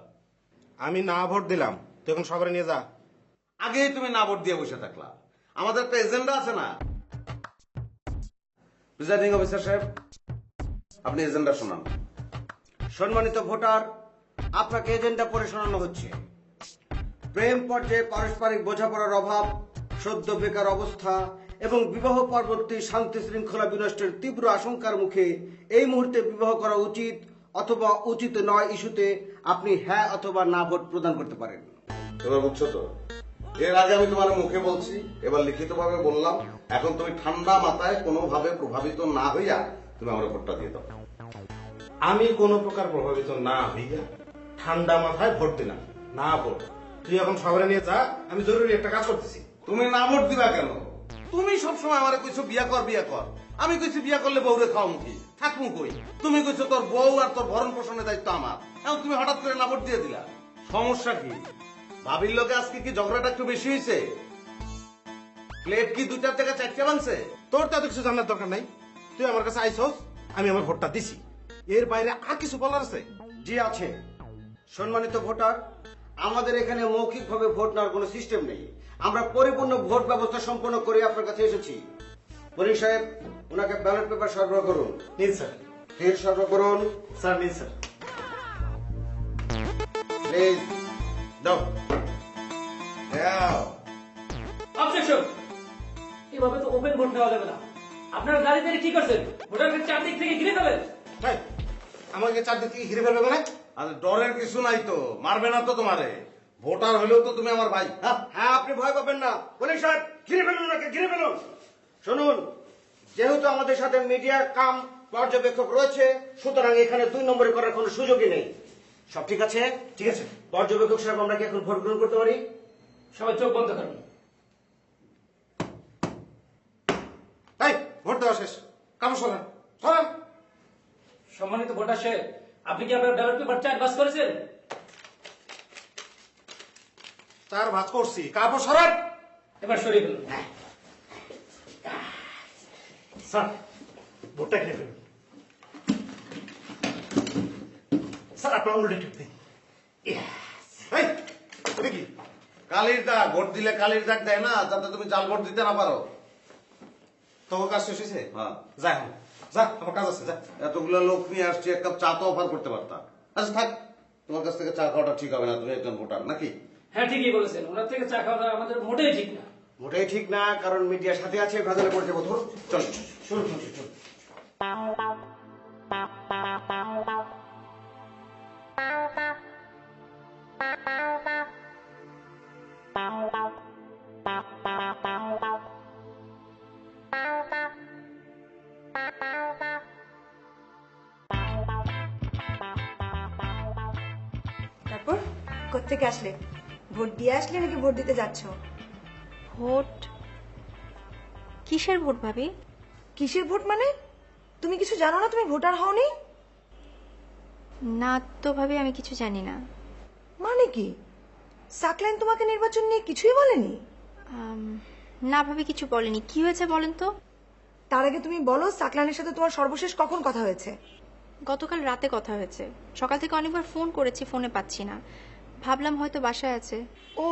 Speaker 1: আমি না ভোট দিলাম, তুই এখন সবাই নিয়ে যা।
Speaker 3: আগেই তুমি না ভোট দিয়ে বসে থাকলা, আমাদের একটা এজেন্ডা আছে না। প্রিসাইডিং অফিসার সাহেব, আপনি এজেন্ডা শোনান।
Speaker 6: সম্মানিত ভোটার, আপনাকে এজেন্ডা পড়ে শোনানো হচ্ছে। প্রেম পর্যায়ে পারস্পরিক বোঝাপড়ার অভাব, সদ্য বেকার অবস্থা এবং বিবাহ পরবর্তী শান্তি শৃঙ্খলা বিনষ্টের তীব্র আশঙ্কার মুখে এই মুহূর্তে বিবাহ করা উচিত অথবা উচিত নয় ইস্যুতে আপনি হ্যাঁ অথবা না ভোট প্রদান করতে পারেন।
Speaker 3: এবার বুঝছো তো? এর আগে আমি তোমার মুখে বলছি, এবার লিখিত ভাবে বললাম। এখন তুমি ঠান্ডা মাথায় কোনোভাবে প্রভাবিত না হইয়া তুমি আমার ভোটটা দিয়ে দাও।
Speaker 1: আমি কোনো প্রকার প্রভাবিত না হইয়া ঠান্ডা মাথায় ভোট দিলাম। না ভোট, তুই এখন সবাই নিয়ে যা, আমি জরুরি একটা কাজ করতেছি।
Speaker 3: তুমি না ভোট দিবা কেন? তুমি সবসময় আমার কইছো বিয়া কর বিয়া কর, আমি কইছি বিয়া করলে বউরে খাওয়া মুখি থাকমু কই। তুমি কইছো তোর বউ আর তোর ভরণ পোষণের দায়িত্ব আমার, এখন তুমি হঠাৎ করে না ভোট দিয়ে দিলা। সমস্যা কি? ভাবির লোকে আজকে কি ঝগড়াটা একটু বেশি হয়েছে? প্লেট কি 2-4 থেকে 4টে ভাঙছে?
Speaker 1: তোর তো এত কিছু জানার দরকার নাই, তুই আমার কাছে আইসস, আমি আমার ভোটটা দিছি। এর বাইরে আর কিছু বলার আছে?
Speaker 6: জি আছে। সম্মানিত ভোটার, আমাদের এখানে মৌখিকভাবে ভোট নেওয়ার কোনো সিস্টেম নেই। আমরা পরিপূর্ণ ভোট ব্যবস্থা সম্পন্ন করে আপনার কাছে এসেছি। পুলিশ সাহেব, ওনাকে ব্যালট পেপার সরবরাহ করুন।
Speaker 1: নিন স্যার।
Speaker 6: ফির সরবরাহ করুন।
Speaker 1: স্যার নিন স্যার।
Speaker 3: প্লিজ দাও দাও।
Speaker 7: অবজেকশন। এভাবে তো ওপেন ভোট দেওয়া যাবে না। আপনারা দাঁড়িয়ে দাঁড়িয়ে কি করছেন? ভোটারকে চারদিক থেকে ঘিরে ফেলেন।
Speaker 1: ভাই, আমাকে চারদিক থেকে ঘিরে ফেলবে মানে?
Speaker 3: আর ডরের কিছু নাই তো, মারবে না তো তোমারে। ভোটার হলেও তো তুমি আমার ভাই।
Speaker 6: হ্যাঁ, আপনি ভয় পাবেন না। পুলিশ সাহেব, ঘিরে ফেলুন ওনাকে, ঘিরে ফেলুন। শুনুন, যেহেতু আমাদের সাথে মিডিয়া কাম পর্যবেক্ষক রয়েছে, সুতরাং এখানে 2 নম্বরে করার কোনো সুযোগই নেই। সব ঠিক আছে?
Speaker 1: ঠিক আছে।
Speaker 6: পর্যবেক্ষক সাহেব, আমরা কি এখন ভোট গ্রহণ করতে পারি?
Speaker 7: সবাই চোখ বন্ধ করুন।
Speaker 1: তাই ভোট দেওয়া শেষ, কাপড় সরান সরান।
Speaker 7: সম্মানিত ভোটার সাহেব, আপনি কি আপনার ব্যালট পেপার 4 ভাঁজ করেছেন?
Speaker 1: 4 ভাগ করছি, কাপড় সরান।
Speaker 7: এবার সরিয়ে ফেলুন।
Speaker 1: স্যার, ভোটটা কিনে ফেলুন। স্যার, আপনার উল্টে টিপ দিন। এই, এটা কি?
Speaker 3: কালির দাগ, ভোট দিলে কালির দাগ দেয় না, যাতে তুমি জাল ভোট দিতে না পারো।
Speaker 1: তোমার কাজ শেষ হয়েছে?
Speaker 3: হ্যাঁ।
Speaker 1: যা এখন, যা, আমার কাজ আছে, যা।
Speaker 3: এতগুলো লোক নিয়ে আসছি, এক কাপ চা তো অফার করতে পারতাম। আচ্ছা থাক, তোমার কাছ থেকে চা খাওয়াটা ঠিক হবে না, তুমি একজন ভোটার নাকি?
Speaker 7: হ্যাঁ, ঠিকই বলেছেন। ওনার থেকে চা খাওয়াটা আমাদের মোটেই ঠিক না।
Speaker 6: মোটেই ঠিক না, কারণ মিডিয়ার সাথে আছে, ভেজালে পড়ে যাবো। ধর, চল
Speaker 3: শুরু শুরু শুরু।
Speaker 2: তারপর কোত্থেকে আসলে? ভোট দিয়ে আসলে নাকি ভোট দিতে যাচ্ছ?
Speaker 4: ভোট? কিসের ভোট ভাবি?
Speaker 2: কিসের ভোট মানে? তুমি কিছু জানো না? তুমি ভোটার হওনি?
Speaker 4: না তো ভাবি, আমি কিছু জানি না।
Speaker 2: মানে কি? সাকলাইন তোমাকে নির্বাচন নিয়ে কিছুই বলেনি?
Speaker 4: না ভাবি, কিছু বলেনি। কি হয়েছে বলেন তো?
Speaker 2: তার আগে তুমি বলো, সাকলাইনের সাথে তোমার সর্বশেষ কখন কথা হয়েছে?
Speaker 4: গতকাল রাতে কথা হয়েছে। সকাল থেকে অনেকবার ফোন করেছি, ফোনে পাচ্ছি না। ভাবলাম হয়তো বাসায় আছে।
Speaker 2: ও,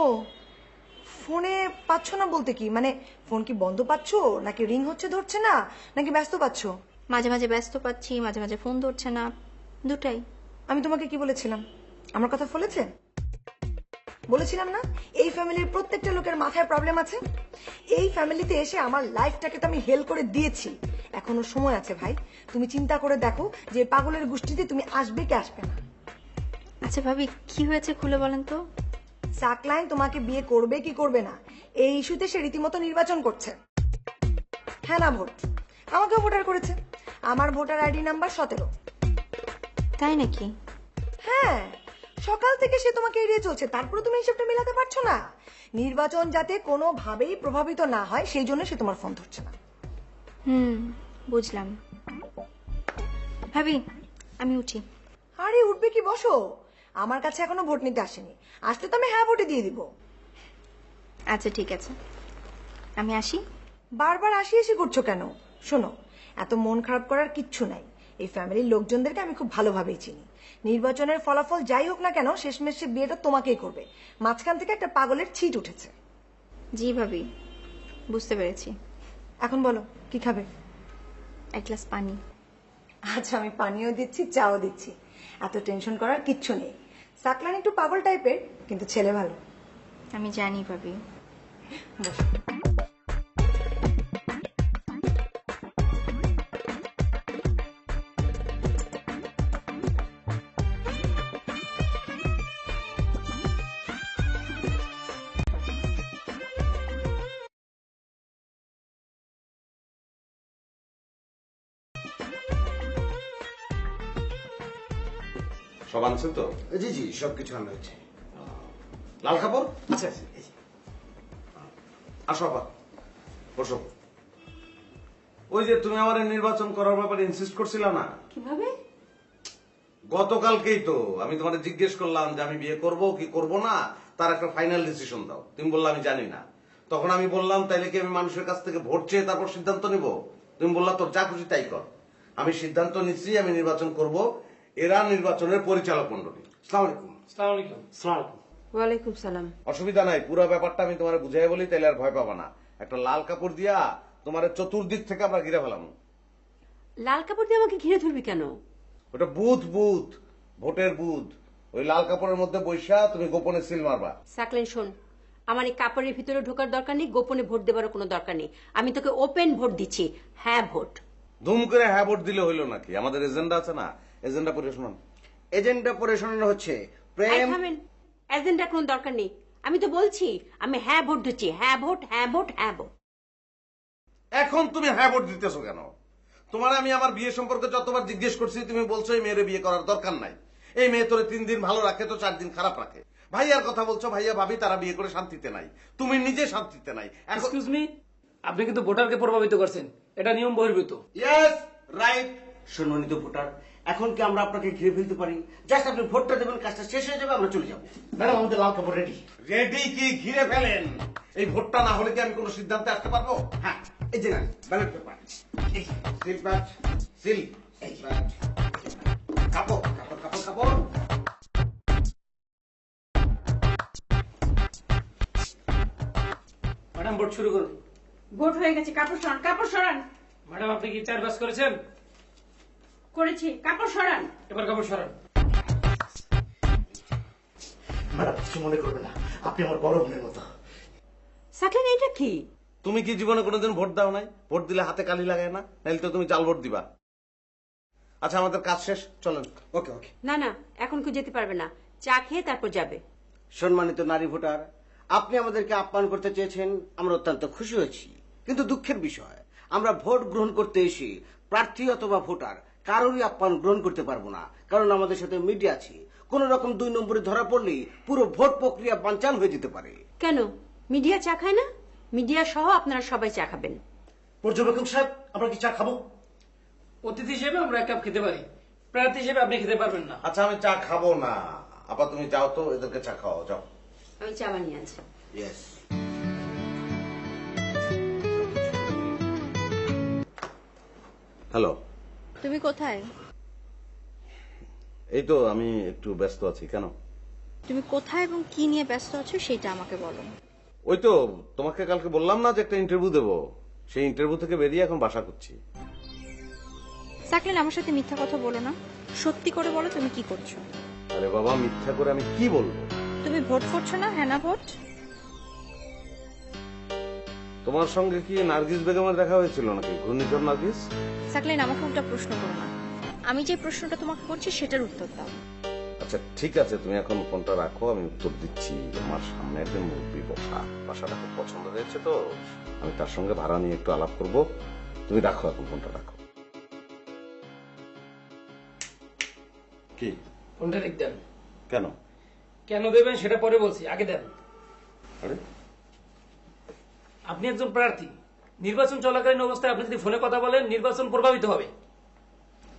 Speaker 2: ফোনে পাচ্ছ না বলতে কি মানে? ফোন কি বন্ধ পাচ্ছো, নাকি রিং হচ্ছে ধরছে না, নাকি ব্যস্ত পাচ্ছো?
Speaker 4: মাঝে মাঝে ব্যস্ত পাচ্ছি, মাঝে মাঝে ফোন ধরছে না, দুটাই।
Speaker 2: আমি তোমাকে কি বলেছিলাম? আমার কথা ফলেছে? বলেছিলাম না এই ফ্যামিলির প্রত্যেকটা লোকের মাথায় প্রবলেম আছে? এই ফ্যামিলিতে এসে আমার লাইফটাকে তো আমি হেল করে দিয়েছি। এখনো সময় আছে ভাই, তুমি চিন্তা করে দেখো যে এই পাগলের গোষ্ঠীতে তুমি আসবে কি আসবে না।
Speaker 4: আচ্ছা ভাবি, কি হয়েছে খুলে বলেন তো।
Speaker 2: সাকলাইন তোমাকে বিয়ে করবে কি করবে না এই ইস্যুতে সে রীতিমতো নির্বাচন করছে। হ্যাঁ না ভোট, আমাকেও ভোটার করেছে। আমার ভোটার আইডি নাম্বার 17।
Speaker 4: তাই নাকি?
Speaker 2: হ্যাঁ, সকাল থেকে সে তোমাকে এড়িয়ে চলছে, তারপরে তুমি হিসেবটা মেলাতে পারছো না। নির্বাচন যাতে কোনোভাবেই প্রভাবিত না হয় সেই জন্য সে তোমার ফোন ধরছে না।
Speaker 4: বুঝলাম। ভাবি, আমি উঠি।
Speaker 2: আরে উঠবে কি, বসো। আমার কাছে এখনো ভোট নিতে আসেনি, আসলে তো আমি হ্যাঁ ভোটে দিয়ে দিব।
Speaker 4: আচ্ছা ঠিক আছে, আমি আসি।
Speaker 2: বারবার আসি আসি করছো কেন? শোনো, এত মন খারাপ করার কিচ্ছু নাই। এই ফ্যামিলির লোকজনদেরকে আমি খুব ভালোভাবেই চিনি। নির্বাচনের ফলাফল যাই হোক না কেন, শেষমেশ সে বিয়েটা তোমাকেই করবে। মাঝখান থেকে একটা পাগলের ছিট উঠেছে।
Speaker 4: জি ভাবি, বুঝতে পেরেছি।
Speaker 2: এখন বলো কি খাবে?
Speaker 4: এক গ্লাস পানি।
Speaker 2: আচ্ছা, আমি পানিও দিচ্ছি, চাও দিচ্ছি। এত টেনশন করার কিচ্ছু নেই। সাকলান একটু পাগল টাইপের, কিন্তু ছেলে ভালো।
Speaker 4: আমি জানি ভাবি।
Speaker 2: বসো।
Speaker 3: সব আনছেন তো?
Speaker 6: জি জি, সবকিছু আনা হয়েছে।
Speaker 3: লাল কাপড়
Speaker 6: আচ্ছা আচ্ছা, এই যে।
Speaker 3: আসো আপা, বসো। ওই যে তুমি আমার নির্বাচন করার ব্যাপারে ইনসিস্ট করছিল না?
Speaker 5: কিভাবে?
Speaker 3: গতকালকেই তো আমি তোমাকে জিজ্ঞেস করলাম যে আমি বিয়ে করব কি করব না, তার একটা ফাইনাল ডিসিশন দাও। তুমি বললা আমি জানি না। তখন আমি বললাম তাইলে কি আমি মানুষের কাছ থেকে ভোট চেয়ে তারপর সিদ্ধান্ত নিব? তুমি বললা তোর যা খুশি তাই কর। আমি সিদ্ধান্ত নিচ্ছি, আমি নির্বাচন করব। এরা নির্বাচনের পরিচালক মন্ডলী।
Speaker 6: আসসালামু আলাইকুম।
Speaker 7: আসসালামু আলাইকুম।
Speaker 6: আসসালামু আলাইকুম।
Speaker 5: ওয়ালাইকুম সালাম।
Speaker 3: অসুবিধা নাই, পুরো ব্যাপারটা আমি তোমার বুঝাই বলি, তাইলে আর ভয় পাবা না। একটা লাল কাপড় দিয়া তোমার চতুর্দিক থেকে আমরা ঘিরে ফেলাম।
Speaker 5: লাল কাপড় দিয়ে আমাকে ঘিরে ধরবি কেন?
Speaker 3: ওটা বুথ, ভোটের বুথ। ওই লাল কাপড়ের মধ্যে বৈশা তুমি গোপনে সিল মারবা।
Speaker 5: সাকলেন শোন, আমার এই কাপড়ের ভিতরে ঢোকার দরকার নেই, গোপনে ভোট দেওয়ারও কোনো দরকার নেই। আমি তোকে ওপেন ভোট দিচ্ছি, হ্যাঁ ভোট।
Speaker 3: ধুম করে হ্যাঁ ভোট দিলে হইলো নাকি? আমাদের এজেন্ডা আছে না, এজেন্ডা পড়ে শোনান।
Speaker 6: এজেন্ডা পরে শোনানো হচ্ছে প্রেম।
Speaker 5: এজেন্ডার কোনো দরকার নেই। আমি তো বলছি আমি হ্যাঁ ভোট দিচ্ছি, হ্যাঁ ভোট, হ্যাঁ ভোট, হ্যাঁ ভোট।
Speaker 3: এখন তুমি হ্যাঁ ভোট দিতেছো কেন? তোমার আমি আমার বিয়ে সম্পর্কে যতবার জিজ্ঞেস করছি তুমি বলছো এই মেয়ের বিয়ে করার দরকার নাই। এই মেয়ে তোরে 3 দিন ভালো রাখে তো 4 দিন খারাপ রাখে। ভাইয়ার কথা বলছো, ভাইয়া ভাবি তারা বিয়ে করে শান্তিতে নাই, তুমি নিজে শান্তিতে নাই।
Speaker 7: এক্সকিউজ মি, আপনি কিন্তু ভোটারকে প্রভাবিত করছেন, এটা নিয়ম বহির্ভূত।
Speaker 3: Yes, right.
Speaker 6: সম্মানিত ভোটার, এখন কি আমরা আপনাকে ঘিরে ফেলতে পারি? জাস্ট আপনি ভোটটা দেবেন, কাজটা শেষ হয়ে যাবে, আমরা চলে যাবো। ম্যাডাম, আমাদের লাল কাপড় রেডি।
Speaker 3: রেডি কি ঘিরে ফেলেন? এই ভোটটা না হলে কি আমি কোনো সিদ্ধান্তে আসতে পারবো?
Speaker 6: হ্যাঁ, এই যে নেন ব্যালট পেপার।
Speaker 3: সিল প্যাচ, সিল,
Speaker 6: এই যে।
Speaker 3: কাপড়, কাপড়, কাপড়, কাপড়।
Speaker 7: ম্যাডাম, ভোট শুরু করুন।
Speaker 5: ভোট হয়ে গেছে, কাপড় সরান, কাপড় সরান।
Speaker 7: ম্যাডাম, আপনি কি 4 পাস করেছেন?
Speaker 5: করেছি, কাপড় সরান।
Speaker 7: এবার কাপড় সরান।
Speaker 6: ম্যাডাম, কিছু মনে করবে না, আপনি আমার বড় বোনের মতো।
Speaker 5: সাকলেন, এটা কি?
Speaker 3: তুমি কি জীবনে কোনোদিন ভোট দাও নাই? ভোট দিলে হাতে কালি লাগায় না, নাহলে তো তুমি জাল ভোট দিবা। আচ্ছা, আমাদের কাজ শেষ, চলেন।
Speaker 6: ওকে ওকে।
Speaker 5: না না, এখন কেউ যেতে পারবে না, চা খেয়ে তারপর যাবে।
Speaker 6: সম্মানিত নারী ভোটার, আপনি আমাদেরকে আপ্যায়ন করতে চেয়েছেন, আমরা অত্যন্ত খুশি হয়েছি। কিন্তু দুঃখের বিষয়, আমরা ভোট গ্রহণ করতে এসে প্রার্থী অথবা ভোটার কারোরই আপ্যায়ন গ্রহণ করতে পারবো না, কারণ আমাদের সাথে মিডিয়া আছে। কোন রকম 2 নম্বরে ধরা পড়লেই পুরো ভোট প্রক্রিয়া বানচাল হয়ে যেতে পারে।
Speaker 5: কেন, মিডিয়া চা খায় না? মিডিয়া সহ আপনারা সবাই চা খাবেন।
Speaker 6: পর্যবেক্ষক সাহেব, আমরা কি চা খাবো?
Speaker 7: অতিথি হিসেবে আমরা এক কাপ খেতে পারি, প্রার্থী হিসেবে আপনি খেতে পারবেন না।
Speaker 3: আচ্ছা আমি চা খাবো না। আপা তুমি যাও তো, এদেরকে চা খাওয়াও, যাও।
Speaker 5: আমি চা বানিয়ে আছি।
Speaker 3: ইয়েস। হ্যালো।
Speaker 4: তুমি কোথায়?
Speaker 3: এই তো আমি একটু ব্যস্ত আছি। কেন?
Speaker 4: তুমি কোথায় এবং কি নিয়ে ব্যস্ত আছো সেটা আমাকে বলো।
Speaker 3: ওই তো তোমাকে কালকে বললাম না যে একটা ইন্টারভিউ দেবো, সেই ইন্টারভিউ থেকে বেরিয়ে এখন বাসা করছি।
Speaker 4: সাকলেন, আমার সাথে মিথ্যা কথা বলো না, সত্যি করে বলো তুমি কি করছো।
Speaker 3: আরে বাবা, মিথ্যা করে আমি কি বলবো?
Speaker 4: তুমি ভোট করছো না? হ্যাঁ না ভোট?
Speaker 3: তোমার সঙ্গে কি নার্গিস বেগমের দেখা হয়েছিল নাকি? ঘূর্ণিঝড় নার্গিস?
Speaker 4: সাকলেন, আমাকে উল্টা প্রশ্ন করো না, আমি যে প্রশ্নটা তোমাকে করছি সেটার উত্তর দাও।
Speaker 3: আচ্ছা ঠিক আছে, তুমি এখন ফোনটা রাখো, আমি উত্তর দিচ্ছি। আমার সামনে একজন মুরব্বী বসা, বাসাটা খুব পছন্দ হয়েছে তো, আমি তার সঙ্গে ভাড়া নিয়ে একটু আলাপ করব। তুমি রাখো এখন, ফোনটা রাখো। কি?
Speaker 7: ফোনটা রেখে দেন।
Speaker 3: কেন?
Speaker 7: কেন দেবেন সেটা পরে বলছি, আগে দেন।
Speaker 3: আরে
Speaker 7: আপনি একজন প্রার্থী, নির্বাচন চলাকালীন অবস্থায় আপনি যদি ফোনে কথা বলেন নির্বাচন প্রভাবিত হবে।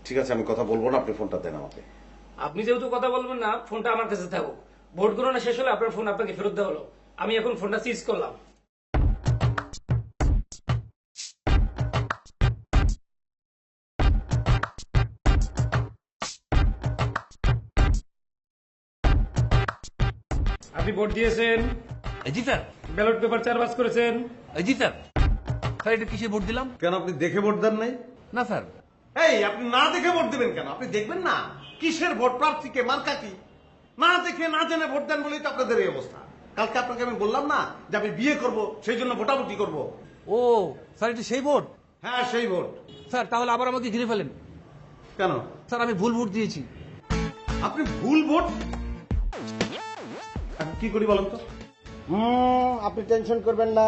Speaker 3: ঠিক আছে, আমি কথা বলবো না, আপনি ফোনটা দেন আমাকে।
Speaker 7: আপনি যেহেতু কথা বলবেন না, ফোনটা আমার কাছে থাকুক। ভোট গণনা শেষ হলে আপনার ফোন আপনাকে ফেরত দেওয়া হলো। আমি এখন ফোনটা সিজ করলাম। আপনি ভোট দিয়েছেন?
Speaker 8: জি স্যার।
Speaker 7: ব্যালট পেপার 4 ভাঁজ করেছেন?
Speaker 8: জি স্যার। স্যার এটা কিসে ভোট দিলাম?
Speaker 3: কেন আপনি দেখে ভোট দেন নাই?
Speaker 8: না স্যার।
Speaker 1: এই আপনি না দেখে ভোট দেবেন কেন? আপনি দেখবেন না কিসের ভোট, প্রার্থীকে, মার্কা কি? না দেখে না জেনে ভোট দেন বলেই তো আপনাদের এই অবস্থা। কালকে আপনাকে আমি বললাম না যে আমি বিয়ে করব, সেই জন্য ভোটাভুটি করব।
Speaker 8: ও স্যার, এটা সেই ভোট?
Speaker 1: হ্যাঁ সেই ভোট।
Speaker 8: স্যার তাহলে আবার আমাকে ঘিরে ফেলেন।
Speaker 1: কেন?
Speaker 8: স্যার আমি ভুল ভোট দিয়েছি।
Speaker 1: আপনি ভুল ভোট? এখন কি করি বলেন তো?
Speaker 6: আপনি টেনশন করবেন না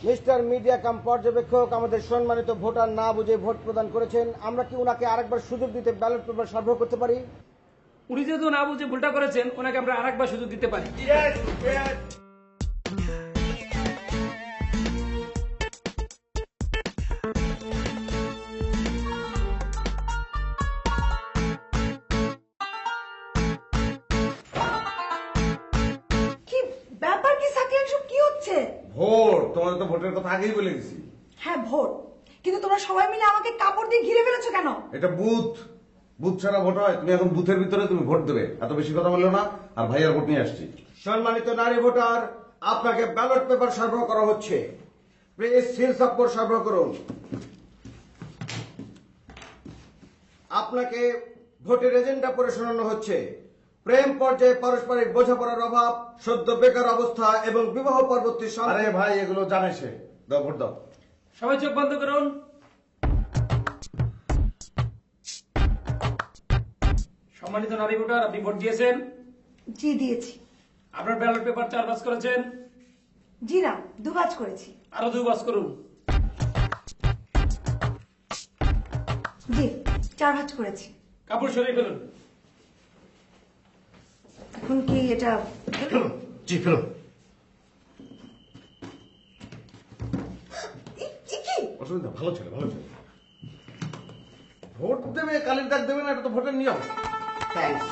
Speaker 6: মিস্টার মিডিয়া কাম পর্যবেক্ষক, আমাদের সম্মানিত ভোটার না বুঝে ভোট প্রদান করেছেন। আমরা কি ওনাকে আরেকবার সুযোগ দিতে ব্যালট পেপার সরবরাহ করতে পারি?
Speaker 7: উনি যেহেতু না বুঝে ভুলটা করেছেন, ওনাকে আমরা আরেকবার সুযোগ দিতে পারি।
Speaker 2: কি ব্যাপার? কি সাকলেন, সব কি হচ্ছে?
Speaker 3: ভোট, তোমাদের তো ভোটের কথা আগেই বলে গেছি।
Speaker 2: হ্যাঁ ভোট, কিন্তু তোমরা সবাই মিলে আমাকে কাপড় দিয়ে ঘিরে ফেলেছো কেন?
Speaker 3: এটা বুথ, বুথ ছাড়া ভোট হয়? তুমি এখন বুথের ভিতরে তুমি ভোট দেবে, এত বেশি কথা বললো না। আর ভাইয়ার ভোট নিয়ে আসছি।
Speaker 6: সম্মানিত নারী ভোটার, আপনাকে ব্যালট পেপার সরবরাহ করা হচ্ছে। প্লিজ সিল সাপোর্ট সরবরাহ করুন। আপনাকে ভোটের এজেন্ডা পড়ে শোনানো হচ্ছে। প্রেম পর্যায়ে পারস্পরিক বোঝাপড়ার অভাব, সদ্য বেকার অবস্থা এবং বিবাহ পরবর্তী
Speaker 3: আরে ভাই, এগুলো জানে সে। দাও ভোট দাও।
Speaker 7: সবাই চোখ বন্ধ করুন। সম্মানিত নারী ভোটার, আপনি ভোট দিয়েছেন?
Speaker 2: জি দিয়েছি।
Speaker 7: আপনার ব্যালট পেপার 4 ভাঁজ করেছেন?
Speaker 2: জি না, দুভাজ করেছি।
Speaker 7: আরো 2 ভাঁজ করুন।
Speaker 2: জি 4 ভাজ করেছি।
Speaker 7: কাপড় সরিয়ে ফেলুন।
Speaker 2: এখন কি এটা?
Speaker 1: জি ফেলুন।
Speaker 2: কি
Speaker 1: অসুবিধা, ভালো ছেলে, ভালো ছেলে।
Speaker 3: ভোট দেবে, কালির ডাক দেবে না, এটা তো ভোটের নিয়ম।
Speaker 6: থ্যাঙ্কস।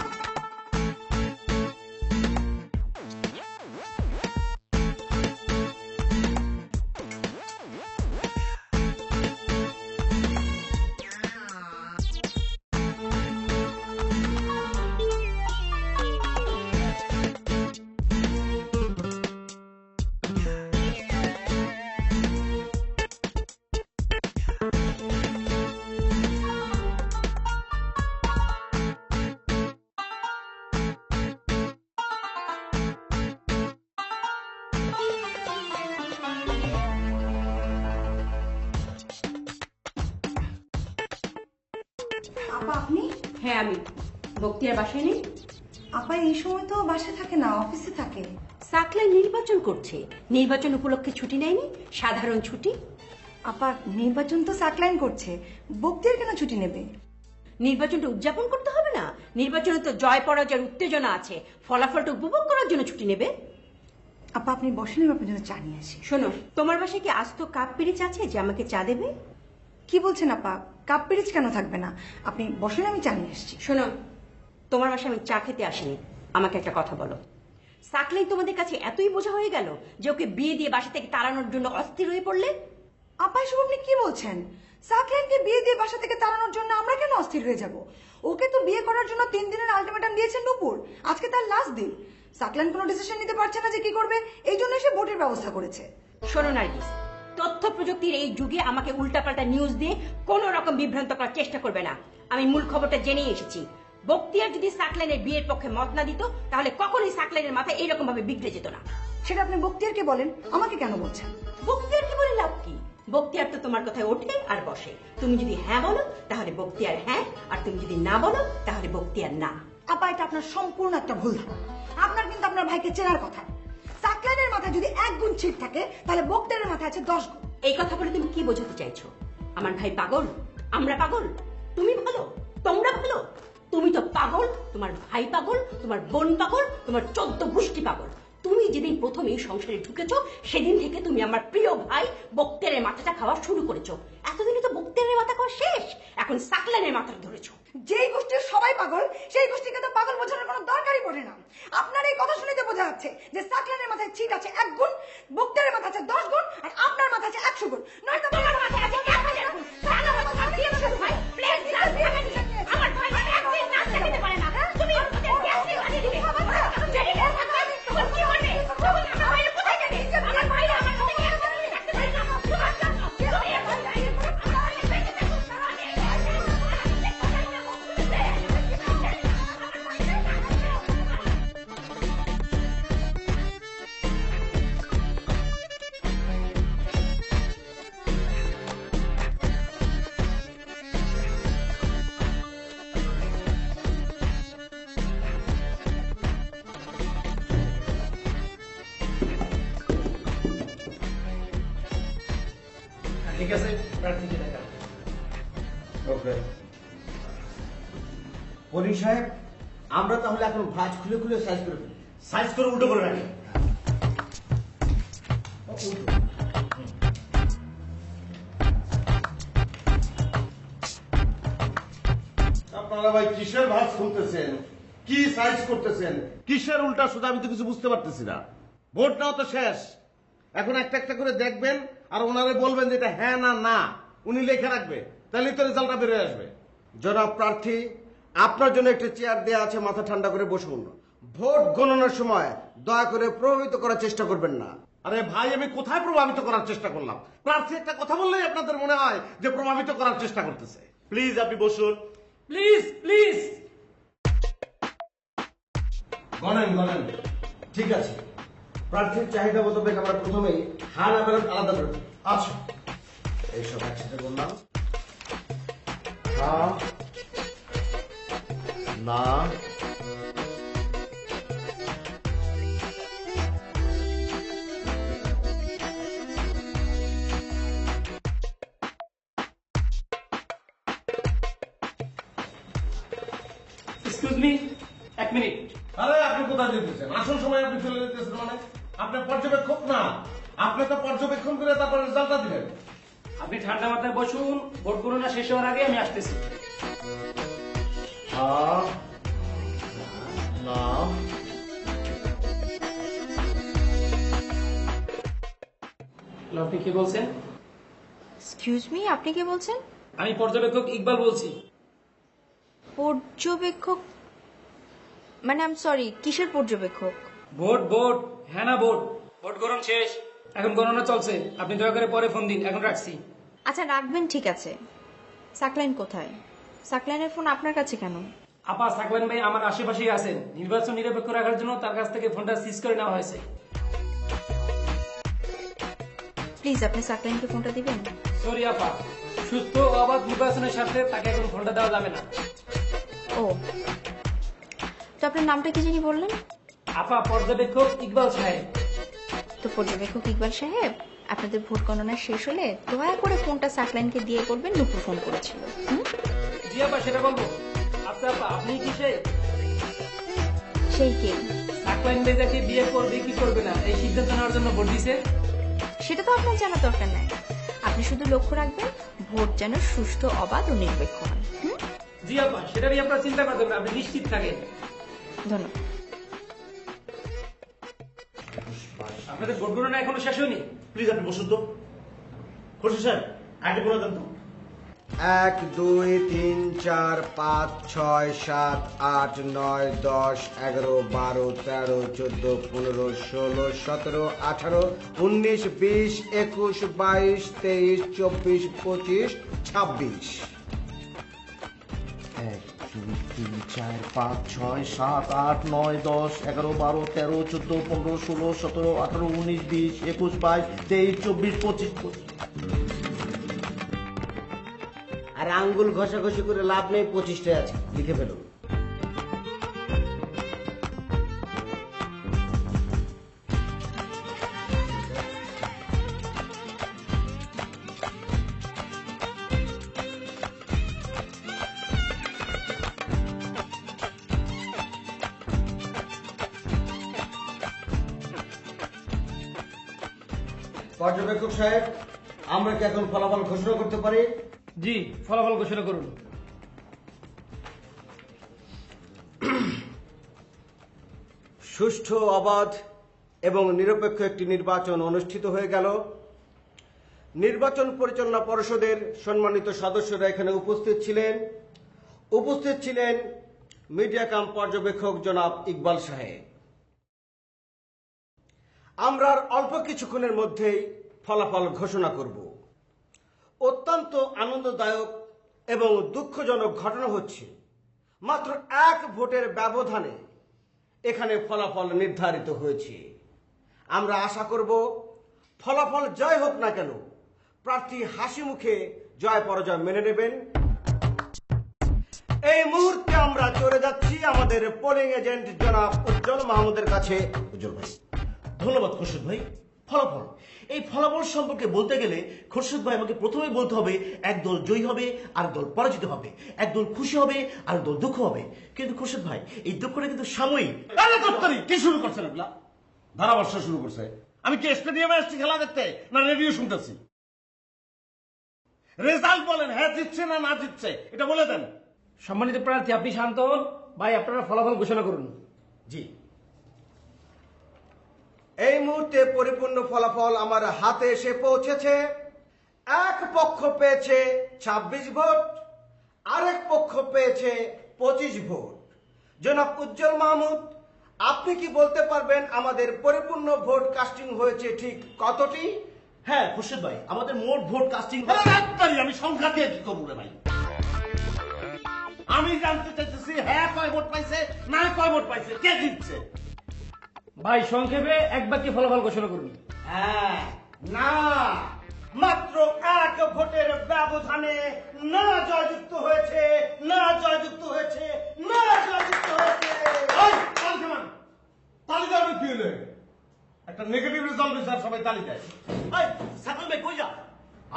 Speaker 2: আপা আপনি?
Speaker 5: হ্যাঁ আমি। বক্তিয়ার বাসায় নেই?
Speaker 2: আপা এই সময় তো বাসায় থাকে না, অফিসে থাকে।
Speaker 5: সাকলাই নির্বাচন করছে, নির্বাচন উপলক্ষে ছুটি নেয়নি, সাধারণ ছুটি।
Speaker 2: আপা নির্বাচন তো সাকলাইন করছে, বক্তিয়ার কেন ছুটি নেবে?
Speaker 5: নির্বাচনটা উদযাপন করতে হবে না? নির্বাচনে তো জয় পরাজয়ের উত্তেজনা আছে, ফলাফলটা উপভোগ করার জন্য ছুটি নেবে।
Speaker 2: আপা আপনি বসেন, আমি আপনার জন্য চা নিয়ে আসি।
Speaker 5: শোনো, তোমার বাসায় কি আস্ত কাপ পিরিচ আছে যে আমাকে চা দেবে?
Speaker 2: কি বলছেন আপা? কাপ পিরিচ কেন থাকবে না? আপনি বসেন, আমি চা নিয়ে আসছি।
Speaker 5: শোনো, তোমার বাসায় আমি চা খেতে আসিনি। আমাকে একটা কথা বলো, সাকলাইন তোমাদের কাছে এতই বোঝা হয়ে গেল যে ওকে বিয়ে দিয়ে বাসা থেকে তাড়ানোর জন্য অস্থির হয়ে পড়লে?
Speaker 2: আপা এসব আপনি কি বলছেন? সাকলাইনকে বিয়ে দিয়ে বাসা থেকে তাড়ানোর জন্য আমরা কেন অস্থির হয়ে যাব? ওকে তো বিয়ে করার জন্য 3 দিনের আলটিমেটাম দিয়েছেন নূপুর। আজকে তার লাস্ট দিন। সাকলাইন কোনো ডিসিশন নিতে পারছে না যে কি করবে, এই জন্য সে ভোটের ব্যবস্থা করেছে।
Speaker 5: শোনো নার্গিস, তথ্য প্রযুক্তির এই যুগে আমাকে উল্টাপাল্টা নিউজ দিয়ে কোনো রকম বিভ্রান্ত করার চেষ্টা করবে না। আমি মূল খবরটা জেনেই এসেছি। বক্তিয়ার যদি সাকলাইনের বিয়ের পক্ষে মত না দিত, তাহলে কখনোই সাকলাইনের মাথায় এইরকম ভাবে বিগড়ে যেত না।
Speaker 2: সেটা আপনি বক্তিয়ারকে বলেন, আমাকে কেন বলছেন?
Speaker 5: বক্তিয়ারকে বলে লাভ কি? বক্তিয়ার তো তোমার কথায় ওঠে আর বসে। তুমি যদি হ্যাঁ বলো তাহলে বক্তিয়ার হ্যাঁ, আর তুমি যদি না বলো তাহলে বক্তিয়ার না।
Speaker 2: আপা এটা আপনার সম্পূর্ণ একটা ভুল ধারণা। আপনার কিন্তু আপনার ভাইকে চেনার কথা। সাকলাইনের মাথায় যদি 1 গুণ ছিট থাকে, তাহলে বক্তিয়ারের মাথায় আছে 10 গুণ।
Speaker 5: এই কথা বলে তুমি কি বোঝাতে চাইছো? আমার ভাই পাগল, আমরা পাগল, তুমি ভালো, তোমরা ভালো? তুমি তো পাগল, তোমার ভাই পাগল, তোমার বোন পাগল, তোমার 14 গোষ্ঠী পাগল। তুমি যেদিন প্রথম এই সংসারে ঢুকেছো, সেদিন থেকে তুমি আমার প্রিয় ভাই বক্তিয়ারের মাথাটা খাওয়া শুরু করেছো। এতদিনে তো বক্তিয়ারের মাথা খাওয়া শেষ, এখন সাকলাইনের মাথা ধরেছো।
Speaker 2: যেই গোষ্ঠীর সবাই পাগল, সেই গোষ্ঠীকে তো পাগল বোঝানোর কোনো দরকারই পড়ে না। আপনার এই কথা শুনে তো বোঝা যাচ্ছে যে সাকলাইনের মাথায় ছিট আছে 1 গুণ, বক্তিয়ারের মাথায় আছে 10 গুণ, আর আপনার মাথায় আছে 100 গুণ। নয়তো তোমার মাথায় আছে 1000 গুণ। ভাই প্লিজ আমার ভাই একদিন নাচতে দিতে পারে না। তুমি ওদের গ্যাসে লাগিয়ে দিবে। জেডি তোমার কি হবে? আমার ভাই কোথায় যাবে? আমার ভাই আমার সাথে গ্যাস লাগিয়ে রাখতে পারে না।
Speaker 7: ঠিক আছে, প্রার্থীকে দেখা।
Speaker 6: ওকে করিম সাহেব, আমরা তাহলে এখন ভাঁজ খুলে খুলে সাইজ করে ফেলি।
Speaker 1: সাইজ করে উল্টো করে রাখি।
Speaker 3: আপনারা ভাই কিসের ভাঁজ খুলতেছেন, কি সাইজ করতেছেন, কিসের উল্টা সোজা, আমি তো কিছু বুঝতে পারতেছি না। ভোটটাও তো শেষ, এখন একটা একটা করে দেখবেন আর ওনারে বলবেন যে এটা হ্যাঁ না না, উনি লেখা রাখবে, তাহলে তো রেজাল্টটা বেরোয় আসবে।
Speaker 6: জনাব প্রার্থী, আপনার জন্য একটা চেয়ার দেওয়া আছে, মাথা ঠান্ডা করে বসুন। ভোট গণনার সময় দয়া করে প্রভাবিত করার চেষ্টা করবেন না।
Speaker 3: আরে ভাই, আমি কোথায় প্রভাবিত করার চেষ্টা করলাম? প্রার্থী একটা কথা বললেই আপনাদের মনে হয় যে প্রভাবিত করার চেষ্টা করতেছে। প্লিজ আপনি বসুন।
Speaker 7: Please please.
Speaker 6: গণেন গণেন, ঠিক আছে। প্রার্থীর চাহিদা মোতাবেক আমরা প্রথমেই হা না ব্যালট আলাদা করে দিই।
Speaker 3: আচ্ছা,
Speaker 6: এইসব একসাথে বললাম। হ্যাঁ
Speaker 3: না
Speaker 7: এক্সকিউজ মি, 1 মিনিট।
Speaker 3: আরে আপনি কোথায় যেতেছেন? আসল সময় আপনি চলে যেতেছেন মানে? আপনি পর্যবেক্ষক না, আপনি তো পর্যবেক্ষণ করে তারপর রেজাল্টটা দিলেন।
Speaker 7: আপনি ঠান্ডা মাথায় বসুন, ভোট গণনা শেষ হওয়ার আগে আমি আসতেছি।
Speaker 3: হ্যাঁ না
Speaker 7: আপনি কি বলছেন?
Speaker 4: এক্সকিউজ মি, আপনি কি বলছেন?
Speaker 7: আমি পর্যবেক্ষক ইকবাল বলছি।
Speaker 4: পর্যবেক্ষক মানে আই এম সরি, কিসের পর্যবেক্ষক?
Speaker 7: ভোট ভোট, হ্যাঁ না ভোট। ভোট গণন শেষ, এখন গণনা চলছে। আপনি দয়া করে পরে ফোন দিন, এখন রাখছি।
Speaker 4: আচ্ছা রাখবেন, ঠিক আছে। সাকলাইন কোথায়? সাকলাইনের ফোন আপনার কাছে কেন?
Speaker 7: আপা, সাকলাইন ভাই আমার আশেপাশেই আছেন। নির্বাচন নিরপেক্ষ রাখার জন্য তার কাছ থেকে ফোনটা সিজ করে নেওয়া হয়েছে।
Speaker 4: প্লিজ আপনি সাকলাইনকে ফোনটা দিবেন।
Speaker 7: সরি আপা, সুস্থ ও অবাধ নির্বাচনের সাথে তাকে এখন ফোনটা দেওয়া যাবে না।
Speaker 4: ও, তো আপনার নামটা কি জানি বললেন?
Speaker 7: আপা, পর্যবেক্ষক ইকবাল সাহেব।
Speaker 4: তো পর্যবেক্ষক ইকবাল সাহেব, আপনাদের ভোট গণনা শেষ হলে দয়া করে ফোনটা সাকলাইনকে দিয়ে বলবেন নুপুর ফোন করেছিল।
Speaker 7: জি আপা, সেটা বলবো। আচ্ছা আপা, আপনি কি সে?
Speaker 4: সে সেই কে?
Speaker 7: সাকলাইন মেজাকে বিয়ে করবে কি করবে না এই সিদ্ধান্ত নেওয়ার জন্য ভোট দিছে।
Speaker 4: সেটা তো আপনার জানা দরকার নাই। আপনি শুধু লক্ষ্য রাখবেন ভোট যেন সুষ্ঠু, অবাধ ও নিরপেক্ষ হয়।
Speaker 7: জি আপা, সেটা নিয়ে আপনার চিন্তা করতে হবে, আপনি নিশ্চিত থাকেন।
Speaker 4: ধন্যবাদ।
Speaker 7: আপনাদের ভোট গণনা এখনো শেষ হয়নি।
Speaker 6: প্লিজ আপনি বসুন তো। খুশি স্যার আগে বলে দেন তো। 1 2 3 4 5 6 7 8 9 10 11 12 13 14 15 16 17 18 19 20 21 22 23 24 25 26
Speaker 3: 1 2 3 4 5 6 7 8 9 10 11 12 13 14 15 16 17 18 19 20 21 22 23 24 25
Speaker 6: আর আঙ্গুল ঘষাঘষি করে লাভ নেই, 25টায় আছে, লিখে ফেলুন। পর্যবেক্ষক সাহেব, আমরা কি এখন ফলাফল ঘোষণা করতে পারি?
Speaker 7: জি, ফলাফল ঘোষণা করুন।
Speaker 6: সুষ্ঠু, অবাধ এবং নিরপেক্ষ একটি নির্বাচন অনুষ্ঠিত হয়ে গেল। নির্বাচন পরিচালনা পরিষদের সম্মানিত সদস্যরা এখানে উপস্থিত ছিলেন মিডিয়া কাম পর্যবেক্ষক জনাব ইকবাল সাহেব। আমরা আর অল্প কিছুক্ষণের মধ্যেই ফলাফল ঘোষণা করব। অত্যন্ত আনন্দদায়ক এবং দুঃখজনক ঘটনা হচ্ছে, মাত্র 1 ভোটের ব্যবধানে এখানে ফলাফল নির্ধারিত হয়েছে। আমরা আশা করব ফলাফল জয় হোক না কেন, প্রার্থী হাসি মুখে জয় পরাজয় মেনে নেবেন। এই মুহূর্তে আমরা চলে যাচ্ছি আমাদের পোলিং এজেন্ট জনাব উজ্জ্বল মাহমুদের কাছে। উজ্জ্বল ভাই।
Speaker 9: ধন্যবাদ খোরশেদ ভাই। ফলাফল, এই ফলাফল সম্পর্কে বলতে গেলে খোরশেদ ভাই আমাকে প্রথমেই বলতে হবে এক দল জয়ী হবে আর দল পরাজিত হবে, এক দল খুশি হবে আর দল দুঃখ হবে। কিন্তু খোরশেদ ভাই, এই দুঃখটা কিন্তু সাময়িক।
Speaker 3: কি শুরু করছেন এগুলা? ধারাবর্ষ শুরু করছে। আমি কি স্টেডিয়ামে আসছি খেলা দেখতে, না রেডিও শুনতেছি? রেজাল্ট বলেন, হ্যাঁ জিতছে না না জিতছে এটা বলে দেন।
Speaker 7: সম্মানিত প্রার্থী, আপনি শান্ত হন। ভাই, আপনারা ফলাফল ঘোষণা করুন।
Speaker 6: জি, এই মুহূর্তে পরিপূর্ণ ফলাফল আমার হাতে এসে পৌঁছেছে। এক পক্ষ পেয়েছে 26 ভোট, আরেক পক্ষ পেয়েছে 25 ভোট। জনাব উজ্জ্বল মাহমুদ, আপনি কি বলতে পারবেন আমাদের পরিপূর্ণ ভোট কাস্টিং হয়েছে ঠিক কতটি?
Speaker 9: হ্যাঁ খোরশেদ ভাই, আমাদের মোট ভোট কাস্টিং।
Speaker 3: আমি সংখ্যা দিয়ে কি করবো রে ভাই? আমি জানতে চাইতেছি হ্যাঁ কয় ভোট পাইছে, না কয় ভোট পাইছে, কে জিতছে?
Speaker 7: ভাই, সংক্ষেপে এক বাক্যে ফলাফল ঘোষণা করুন।
Speaker 6: হ্যাঁ, না, মাত্র 1 ভোটের ব্যবধানে না জয়যুক্ত হয়েছে, না জয়যুক্ত হয়েছে, না জয়যুক্ত হয়েছে।
Speaker 3: তালিকার কি হলো? একটা নেগেটিভ রেজাল্ট স্যার, সবাই তালিকায়।
Speaker 9: সাকল ভাই কই যা?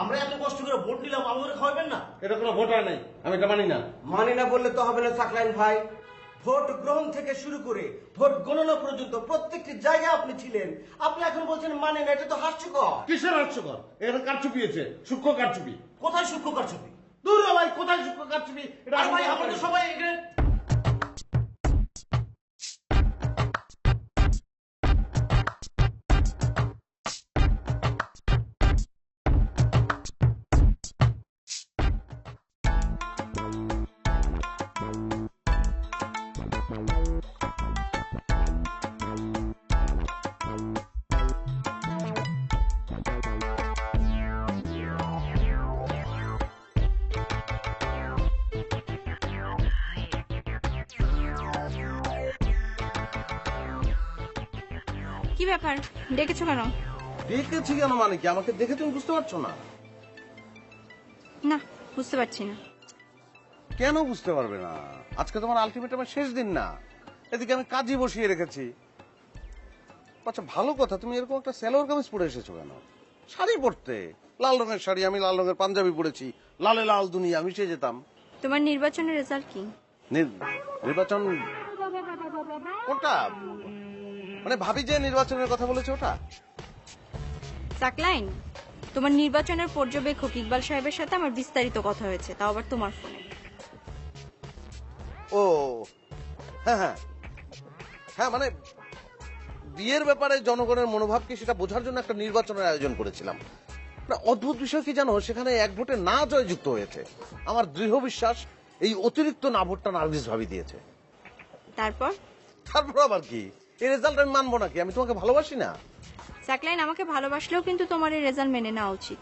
Speaker 9: আমরা এত কষ্ট করে ভোট দিলাম, আমাদের খাওয়াবেন না?
Speaker 3: এটা কোনো ভোটার নাই, আমি এটা মানি না।
Speaker 6: মানি না বললে তো হবে না সাকলাইন ভাই। ভোট গ্রহণ থেকে শুরু করে ভোট গণনা পর্যন্ত প্রত্যেকটি জায়গায় আপনি ছিলেন, আপনি এখন বলছেন মানে না, এটা তো হাস্যকর।
Speaker 3: কিসের হাস্যকর? এখানে কারচুপি হয়েছে, সূক্ষ্ম কারচুপি।
Speaker 9: কোথায় সূক্ষ্ম কারচুপি?
Speaker 3: দূর হ ভাই, কোথায় সূক্ষ্ম কারচুপি? এটা
Speaker 9: আরে ভাই, আমরা তো সবাই এখানে।
Speaker 4: কি ব্যাপার, ডেকেছো কেন?
Speaker 3: দেখেছি কেন মানে কি? আমাকে দেখে তুমি বুঝতে পারছো না?
Speaker 4: না, বুঝতে পারছি না।
Speaker 3: কেন বুঝতে পারবে না? আজকে তোমার আলটিমেটামের শেষ দিন না? এদিকে আমি কাজই বসিয়ে রেখেছি। আচ্ছা ভালো কথা, তুমি এরকম একটা সালোয়ার কামিজ পরে এসেছো কেন? শাড়ি পরতে, লাল রঙের শাড়ি, আমি লাল রঙের পাঞ্জাবি পরেছি, লালে লাল দুনিয়া মিশে যেতাম।
Speaker 4: তোমার নির্বাচনের রেজাল্ট কি?
Speaker 3: নির্বাচন কোনটা? মানে ভাবি যে নির্বাচনের কথা বলেছে ওটা?
Speaker 4: সাকলাইন, তোমার নির্বাচনের পর্যবেক্ষক ইকবাল সাহেবের সাথে আমার বিস্তারিত কথা হয়েছে, তাও আবার তোমার ফোনে।
Speaker 3: ও হ্যাঁ হ্যাঁ হ্যাঁ, মানে বিয়ের ব্যাপারে জনগণের মনোভাব কি সেটা বোঝার জন্য একটা নির্বাচনের আয়োজন করেছিলাম। না, অদ্ভুত বিষয় কি জানো, সেখানে এক ভোটে না জয়যুক্ত হয়েছে। আমার দৃঢ় বিশ্বাস এই অতিরিক্ত না ভোটটা নার্গিস ভাবি দিয়েছে।
Speaker 4: তারপর
Speaker 3: আবার কি, এই রেজাল্ট আমি মানবো নাকি? আমি তোমাকে ভালোবাসি না?
Speaker 4: সাকলাইন, আমাকে ভালোবাসলেও কিন্তু তোমার এই রেজাল্ট মেনে নেওয়া উচিত।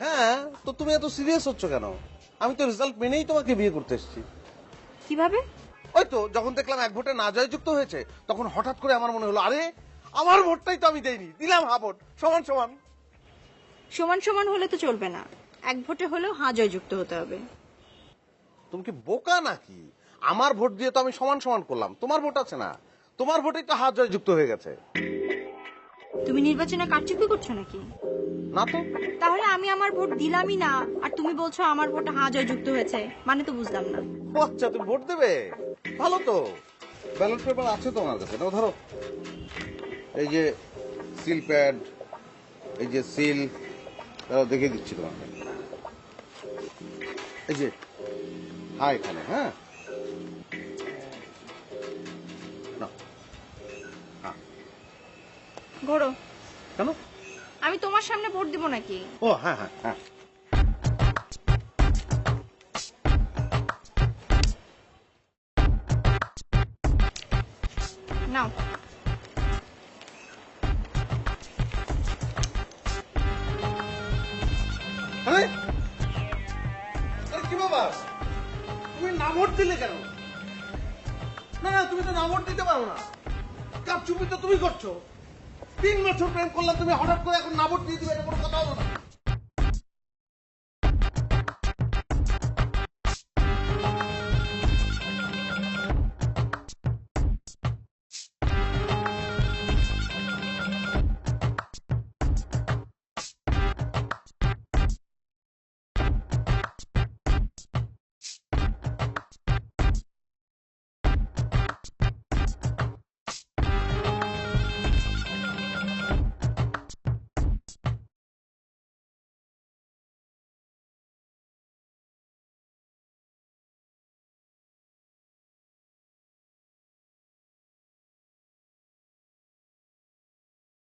Speaker 3: হ্যাঁ, তো তুমি এত সিরিয়াস হচ্ছ কেন? আমি তো রেজাল্ট মেনেই তোমাকে বিয়ে করতে এসেছি।
Speaker 4: কিভাবে?
Speaker 3: ওই তো যখন দেখলাম এক ভোটে না জয়যুক্ত হয়েছে, তখন হঠাৎ করে আমার মনে হলো, আরে আমার ভোটটাই তো আমি দেইনি, দিলাম হা ভোট, সমান সমান।
Speaker 4: সমান সমান হলে তো চলবে না, এক ভোটে হলেও হা জয়যুক্ত হতে হবে।
Speaker 3: তুমি কি বোকা নাকি? আমার ভোট দিয়ে তো আমি সমান সমান করলাম, তোমার ভোট আছে না, তোমার ভোটেই তো হাত জয়যুক্ত হয়ে গেছে।
Speaker 4: তুমি নির্বাচনে কারচুপি করছো নাকি?
Speaker 3: না তো।
Speaker 4: তাহলে আমি আমার ভোট দিলামই না, আর তুমি বলছো আমার ভোট হা জয়যুক্ত হয়েছে, মানে তো বুঝলাম না।
Speaker 3: ও আচ্ছা, তুমি ভোট দেবে, ভালো তো। ব্যালট পেপার আছে তোমার কাছে? নাও ধরো, এই যে সিল প্যাড, এই যে সিল, দেখে দিচ্ছি তোমাকে। এই যে হ্যাঁ, এখানে, হ্যাঁ নাও। হ্যাঁ,
Speaker 4: ঘোরো।
Speaker 3: কেন?
Speaker 4: আমি তোমার সামনে ভোট দিব নাকি?
Speaker 3: ও হ্যাঁ হ্যাঁ হ্যাঁ,
Speaker 4: নাও।
Speaker 3: আরে কি বাবা, তুমি না ভোট দিলে কেন? না না, তুমি তো না ভোট দিতে পারো না, কারচুপি তো তুমি করছো। 3 বছর প্রেম করলাম, তুমি হঠাৎ করে এখন না ভোট দিয়ে দিবে, এটা কোনো কথা হলো না।